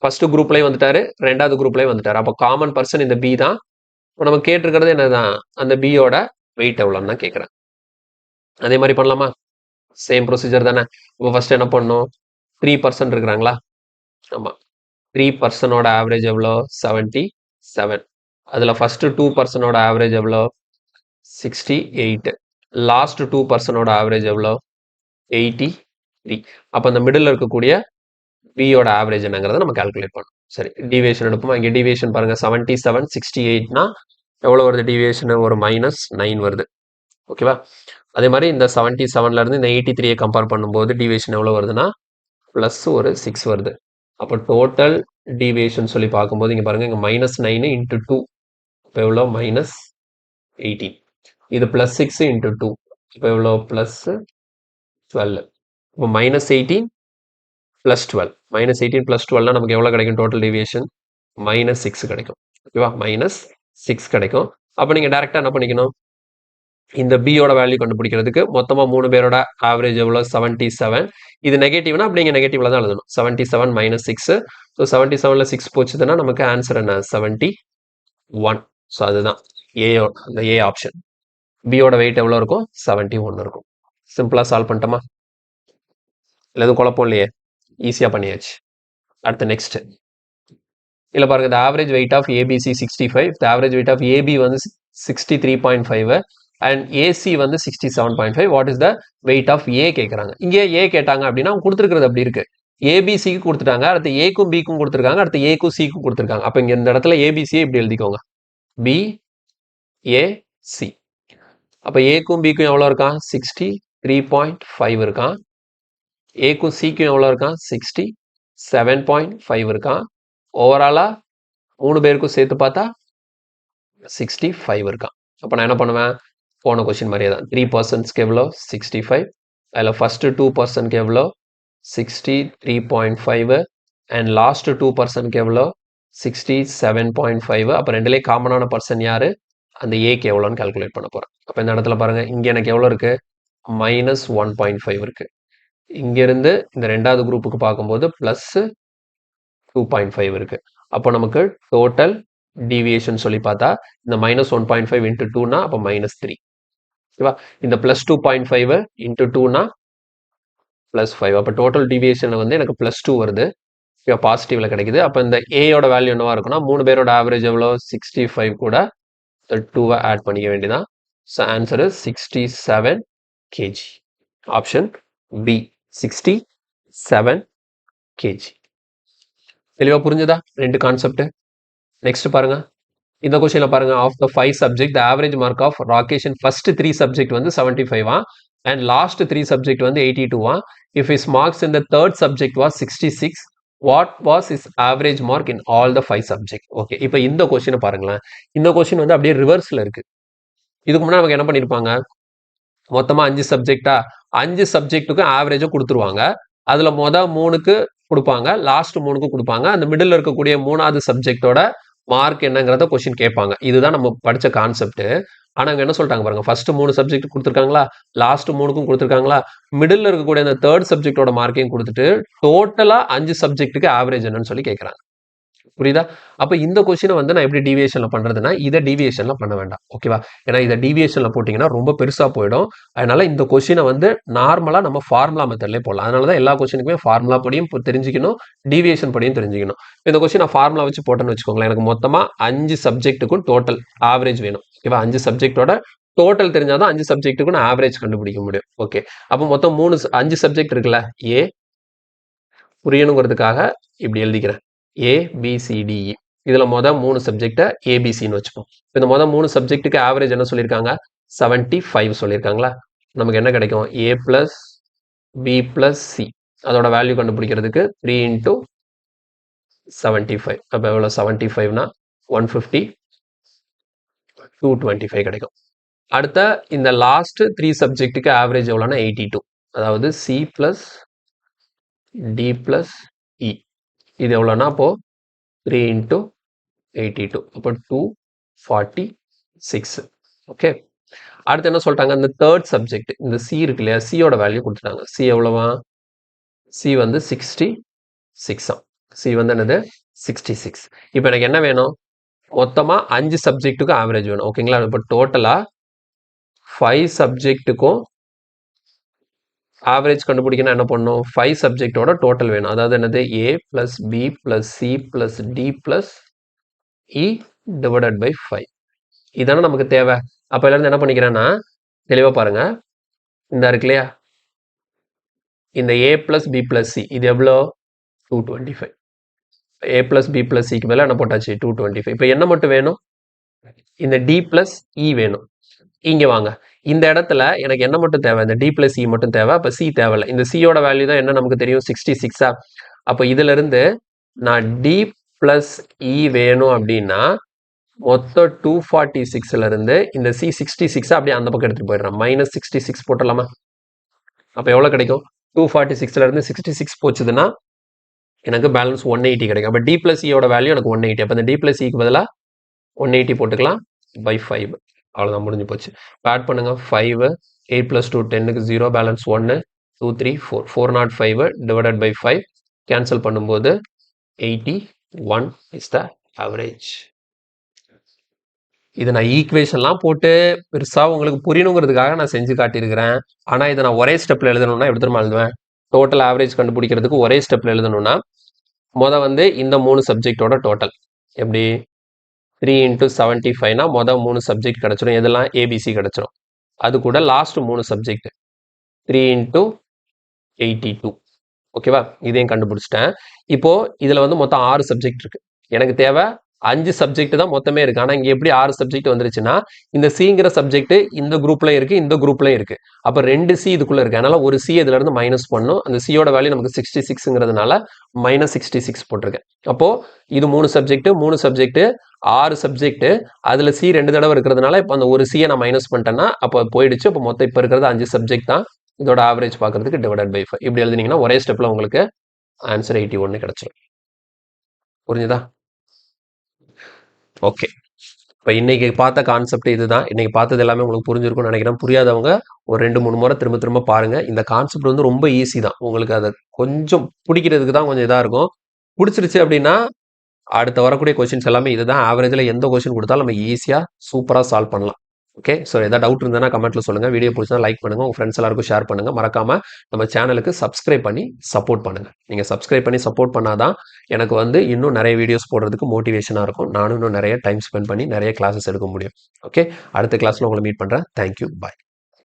ஃபர்ஸ்ட் குரூப்லயும் வந்துட்டாரு, ரெண்டாவது குரூப்லயும் வந்துட்டாரு. அப்போ காமன் பர்சன் இந்த பி தான். இப்போ நம்ம கேட்டிருக்கிறது என்னதான்? அந்த பியோட வெயிட் எவ்வளோன்னு தான் கேட்குறேன். அதே மாதிரி பண்ணலாமா? சேம் ப்ரொசீஜர் தானே. இப்போ ஃபர்ஸ்ட் என்ன பண்ணணும்? 3% இருக்கிறாங்களா? ஆமா, 3% ஆவரேஜ் எவ்வளோ? 77. அதுல ஃபர்ஸ்ட் 2% ஆவரேஜ் எவ்வளோ? 68. லாஸ்ட் 2% ஆவரேஜ் எவ்வளோ? 83. அப்போ அந்த மிடில் இருக்கக்கூடிய பியோட ஆவரேஜ் என்னங்கிறத நம்ம கால்குலேட் பண்ணணும். சரி, டிவியேஷன் எடுப்போமா? இங்கே டிவியேஷன் பாருங்க, 77 68னா எவ்வளோ வருது டிவியேஷன்? ஒரு -9 வருது. ஓகேவா? அதே மாதிரி இந்த 77ல இருந்து இந்த 83யை கம்பேர் பண்ணும்போது டிவியேஷன் எவ்வளோ வருதுன்னா ப்ளஸ் ஒரு 6 வருது. அப்போ டோட்டல் டிவியேஷன் சொல்லி பார்க்கும்போது இங்கே பாருங்க, இங்கே -9 × 2 இப்போ எவ்வளோ? -18. இது +6 × 2 இப்போ எவ்வளோ? +12. இப்போ -18 +12. -18 +12னா நமக்கு எவ்வளோ கிடைக்கும்? டோட்டல் டிவியேஷன் -6 கிடைக்கும். ஓகேவா? -6 கிடைக்கும். அப்போ நீங்கள் டேரெக்டாக என்ன பண்ணிக்கணும்? இந்த பியோட வேல்யூ கண்டுபிடிக்கிறதுக்கு மொத்தமாக 3 பேரோட ஆவரேஜ் எவ்வளோ? 77. இது நெகட்டிவ்னா அப்படி நீங்கள் நெகட்டிவ்ல தான் எழுதணும். 77 - 6. ஸோ 77ல் 6 போச்சுதுன்னா நமக்கு ஆன்சர் என்ன? 71. ஸோ அதுதான் அந்த ஏ ஆப்ஷன். பியோட வெயிட் எவ்வளோ இருக்கும்? 71 இருக்கும். சிம்பிளாக சால்வ் பண்ணிட்டோமா? இல்லை எதுவும் குழப்பம் இல்லையே? ஈஸியாக பண்ணியாச்சு. அடுத்து நெக்ஸ்ட். இல்லை பாருங்க, the average weight of ABC 65. the average weight of AB வந்து 63.5 அண்ட் ஏசி வந்து 67.5. What is the weight of A கேட்குறாங்க. இங்கே ஏ கேட்டாங்க அப்படின்னா அவங்க கொடுத்துருக்கிறது அப்படி இருக்கு. ஏபிசிக்கு கொடுத்துட்டாங்க, அடுத்து ஏக்கும் பிக்கும் கொடுத்துருக்காங்க, அடுத்து ஏக்கும் சிக்கும் கொடுத்துருக்காங்க. அப்போ இங்கே இந்த இடத்துல ஏபிசியை இப்படி எழுதிக்கோங்க, பி ஏ சி. அப்போ ஏக்கும் பிக்கும் எவ்வளோ இருக்கான்? 63.5 இருக்கான். ஏக்கும் சிக்கும் எவ்வளோ இருக்கான்? 67.5 இருக்கான். ஓவராலா 3 பேருக்கும் சேர்த்து பார்த்தா 65 இருக்கான். அப்போ நான் என்ன பண்ணுவேன்? போன கொஸ்டின் மாதிரியே தான். 3%க்கு எவ்வளோ? 65. அதில் ஃபர்ஸ்ட் 2%க்கு எவ்வளோ? 63.5. அண்ட் லாஸ்ட் 2%க்கு எவ்வளோ? 67.5. அப்போ ரெண்டுலேயே காமனான பர்சன் யாரு? அந்த ஏக்கு எவ்வளோன்னு கால்குலேட் பண்ண போகிறேன். அப்போ இந்த இடத்துல பாருங்க, இங்கே எனக்கு எவ்வளோ இருக்கு? -1.5 இருக்கு. இங்கிருந்து இந்த ரெண்டாவது குரூப்புக்கு பார்க்கும்போது +2.5 இருக்கு. அப்போ நமக்கு டோட்டல் டிவியேஷன் சொல்லி பார்த்தா இந்த -1.5 × 2னா அப்போ -3. ஓகேவா? இந்த +2.5 × 2னா +5. அப்போ டோட்டல் டிவியேஷன் வந்து எனக்கு +2 வருது. பாசிட்டிவ்ல கிடைக்குது. அப்போ இந்த ஏயோட வேல்யூ என்னவா இருக்குன்னா 3 பேரோட ஆவரேஜ் எவ்வளோ? 65 கூட 2வை ஆட் பண்ணிக்க வேண்டியதான். So answer 67 kg. Option B 67 kg. தெளிவா புரிஞ்சுதா ரெண்டு கான்செப்ட்? நெக்ஸ்ட் பாருங்க, இந்த கொஸ்டின்ல பாருங்க, of the 5 subject the average mark of Rakesh in first 3 subject வந்து 75 அண்ட் லாஸ்ட் 3 சப்ஜெக்ட் வந்து 82 if his marks in the third subject was 66, what was is average mark in all the 5 subject? Okay, இப்போ இந்த கொஸ்டினை பாருங்களேன். இந்த கொஸ்டின் வந்து அப்படியே ரிவர்ஸ்ல இருக்கு. இதுக்கு முன்னாடி நமக்கு என்ன பண்ணிருப்பாங்க? மொத்தமா 5 சப்ஜெக்டா, 5 சப்ஜெக்ட்டுக்கும் ஆவரேஜும் கொடுத்துருவாங்க. அதுல மொதல் 3க்கு கொடுப்பாங்க, லாஸ்ட் 3க்கு கொடுப்பாங்க. அந்த மிடில் இருக்கக்கூடிய 3வது சப்ஜெக்டோட மார்க் என்னங்கிறத கொஸ்டின் கேட்பாங்க. இதுதான் நம்ம படிச்ச கான்செப்ட். ஆனா அங்க என்ன சொல்லிட்டாங்க பாருங்க, ஃபர்ஸ்ட் 3 சப்ஜெக்ட் கொடுத்துருக்காங்களா, லாஸ்ட் 3க்கும் கொடுத்துருக்காங்களா, மிடில் இருக்கக்கூடிய அந்த தேர்ட் சப்ஜெக்டோட மார்க்கையும் கொடுத்துட்டு டோட்டலா 5 சப்ஜெக்ட்டுக்கு ஆவரேஜ் என்னன்னு சொல்லி கேட்கறாங்க. புரியுதா? அப்ப இந்த கொஸ்டினை வந்து நான் எப்படி டீவியேஷன்ல பண்றதுன்னா, இதை டீவியேஷன்ல பண்ண வேண்டாம். ஓகேவா? ஏன்னா இதை டீவியேஷன்ல போட்டீங்கன்னா ரொம்ப பெருசா போயிடும். அதனால இந்த கொஸ்டினை வந்து நார்மலா நம்ம ஃபார்முலா மெத்தட்லேயே போடலாம். அதனால தான் எல்லா கொஸ்டினுக்குமே ஃபார்முலா படியும் தெரிஞ்சுக்கணும், டீவியேஷன் படியும் தெரிஞ்சுக்கணும். இந்த கொஸ்டின் நான் ஃபார்முலா வச்சு போட்டேன்னு வச்சுக்கோங்களேன், எனக்கு மொத்தமா 5 சப்ஜெக்ட்டுக்கும் டோட்டல் ஆவரேஜ் வேணும். ஓகேவா? 5 சப்ஜெக்டோட டோட்டல் தெரிஞ்சாதான் 5 சப்ஜெக்ட்டுக்கும் நான் ஆவரேஜ் கண்டுபிடிக்க முடியும். ஓகே, அப்போ மொத்தம் 5 சப்ஜெக்ட் இருக்குல்ல, ஏ புரியணுங்கிறதுக்காக இப்படி எழுதிக்கிறேன். ஏபிசிடிஇ இதுல மொதல் 3 சப்ஜெக்டை ஏபிசின்னு வச்சுப்போம். இந்த மொதல் 3 சப்ஜெக்ட்டுக்கு ஆவரேஜ் என்ன சொல்லியிருக்காங்க, 75 சொல்லியிருக்காங்களா. நமக்கு என்ன கிடைக்கும், ஏ பிளஸ் பி பிளஸ் சி அதோட வேல்யூ கண்டுபிடிக்கிறதுக்கு 3 இன்டூ 75. அப்போ எவ்வளோ, 75னா 150, 225 கிடைக்கும். அடுத்த இந்த லாஸ்ட் 3 சப்ஜெக்ட்டுக்கு ஆவரேஜ் எவ்வளோனா 82, அதாவது சி பிளஸ் டி பிளஸ் இ இது எவ்வளோனா அப்போ 3 இன்டூ 82, அப்போ 246. ஓகே, அடுத்து என்ன சொல்லிட்டாங்க, இந்த தேர்ட் சப்ஜெக்ட் இந்த சி இருக்கு இல்லையா, சியோட வேல்யூ கொடுத்துட்டாங்க. சி எவ்வளவா, சி வந்து 66. சி வந்து என்னது 66. இப்போ எனக்கு என்ன வேணும், மொத்தமா 5 சப்ஜெக்ட்டுக்கும் ஆவரேஜ் வேணும். ஓகேங்களா? இப்போ டோட்டலா 5 சப்ஜெக்ட்டுக்கும் ஆவரேஜ் கண்டுபிடிக்கணும் என்ன பண்ணணும், 5 சப்ஜெக்டோட டோட்டல் வேணும். அதாவது என்னது, A plus B plus C plus D plus E divided by 5. இதானே நமக்கு தேவை. அப்ப இருந்து என்ன பண்ணிக்கிறேன்னா, தெளிவா பாருங்க, இந்த இருக்கு இல்லையா, இந்த ஏ பிளஸ் பி பிளஸ் சி இது எவ்வளோ 225. ஏ பிளஸ் பி பிளஸ் சிக்கு மேல என்ன போட்டாச்சு 225. இப்போ என்ன மட்டும் வேணும், இந்த டி பிளஸ் இ வேணும். இங்க வாங்க, இந்த இடத்துல எனக்கு என்ன மட்டும் தேவை, இந்த டி பிளஸ் இ மட்டும் தேவை. அப்ப சி தேவையில்லை. இந்த சியோட வேல்யூ தான் என்ன நமக்கு தெரியும், 66. அப்போ இதுல இருந்து நான் டி பிளஸ் இ வேணும் அப்படின்னா மொத்தம் 246ல இருந்து இந்த சி 66 அப்படியே அந்த பக்கம் எடுத்துட்டு போயிடுறேன், -66 போட்டலாமா. அப்ப எவ்வளவு கிடைக்கும், 246ல இருந்து 66 போச்சுதுன்னா எனக்கு பேலன்ஸ் 180 கிடைக்கும். அப்ப டி பிளஸ் இயோட வேல்யூ எனக்கு 180. அப்ப இந்த டி பிளஸ் இக்கு பதிலா 180 போட்டுக்கலாம் பை 5. அவ்வளவுதான், முடிஞ்சு போச்சு. ஆட் பண்ணுங்க, 5 8 plus 2 10க்கு 0, பேலன்ஸ் 1 2 3 4 405 டிவைடட் பை 5 கேன்சல் பண்ணும்போது 81 இஸ் த ஆவரேஜ். இது நான் ஈக்குவேஷன்லாம் போட்டு பெருசா உங்களுக்கு புரியணுங்கிறதுக்காக நான் செஞ்சு காட்டியிருக்கிறேன். ஆனா இதை நான் ஒரே ஸ்டெப்ல எழுதணும்னா எப்படி தெரியுமா எழுதுவேன், டோட்டல் ஆவரேஜ் கண்டுபிடிக்கிறதுக்கு ஒரே ஸ்டெப்ல எழுதணும்னா வந்து இந்த 3 சப்ஜெக்டோட டோட்டல் எப்படி 3 இன்டூ 75னா மொதல் 3 சப்ஜெக்ட் கிடைச்சிடும். எதெல்லாம், ஏபிசி கிடைச்சிடும். அது கூட லாஸ்ட் 3 சப்ஜெக்ட் 3 இன்டூ 82. ஓகேவா, இதையும் கண்டுபிடிச்சிட்டேன். இப்போ இதுல வந்து மொத்தம் 6 சப்ஜெக்ட் இருக்கு. எனக்கு தேவை 5 சப்ஜெக்ட் தான் மொத்தமே இருக்கு. ஆனா இங்க எப்படி 6 சப்ஜெக்ட் வந்துருச்சுன்னா, இந்த சிங்கிற சப்ஜெக்ட் இந்த குரூப்ல இருக்கு, இந்த குரூப்ல இருக்கு. அப்ப 2 சி இதுக்குள்ள இருக்கு. அதனால ஒரு சி இதுல இருந்து மைனஸ் பண்ணும். அந்த சியோட வேல்யூ நமக்கு 66ங்கிறதுனால -66 போட்டிருக்கேன். அப்போ இது 3 சப்ஜெக்ட் 6 சப்ஜெக்ட், அதுல சி 2 தடவை இருக்கிறதுனால இப்போ அந்த ஒரு சியை நான் மைனஸ் பண்ணிட்டேன்னா அப்போ போயிடுச்சு. அப்போ மொத்தம் இப்போ இருக்கிறது 5 சப்ஜெக்ட் தான். இதோட ஆவரேஜ் பார்க்கறதுக்கு டிவைடட் பை 5 இப்படி எழுதினீங்கன்னா ஒரே ஸ்டெப்ல உங்களுக்கு ஆன்சர் 81 கிடைச்சிடும். புரிஞ்சுதா? ஓகே, இப்போ இன்னைக்கு பார்த்த கான்செப்ட் இதுதான். இன்னைக்கு பார்த்தது எல்லாமே உங்களுக்கு புரிஞ்சிருக்கும்னு நினைக்கிறேன். புரியாதவங்க ஒரு 2-3 முறை திரும்ப திரும்ப பாருங்க. இந்த கான்செப்ட் வந்து ரொம்ப ஈஸி தான். உங்களுக்கு அதை கொஞ்சம் பிடிக்கிறதுக்கு தான் கொஞ்சம் இதாக இருக்கும். பிடிச்சிருச்சு அப்படின்னா அடுத்த வரக்கூடிய கொஸ்டின்ஸ் எல்லாமே இதுதான். ஆவரேஜில் எந்த கொஸ்டின் கொடுத்தாலும் நம்ம ஈஸியாக சூப்பராக சால்வ் பண்ணலாம். ஓகே, ஸோ ஏதாவது டவுட் இருந்ததுன்னா கமெண்ட்ல சொல்லுங்க. வீடியோ பிடிச்சா லைக் பண்ணுங்க, உங்க ஃப்ரெண்ட்ஸ் எல்லாருக்கும் ஷேர் பண்ணுங்க. மறக்காம நம்ம சேனலுக்கு சப்ஸ்கிரைப் பண்ணி சப்போர்ட் பண்ணுங்க. நீங்க சப்ஸ்கிரைப் பண்ணி சப்போர்ட் பண்ணாதான் எனக்கு வந்து இன்னும் நிறைய வீடியோஸ் போடுறதுக்கு மோட்டிவேஷனா இருக்கும். நானும் இன்னும் நிறைய டைம் ஸ்பெண்ட் பண்ணி நிறைய கிளாஸஸ் எடுக்க முடியும். ஓகே, அடுத்த கிளாஸ்ல உங்களை மீட் பண்றேன். தேங்க்யூ, பாய்.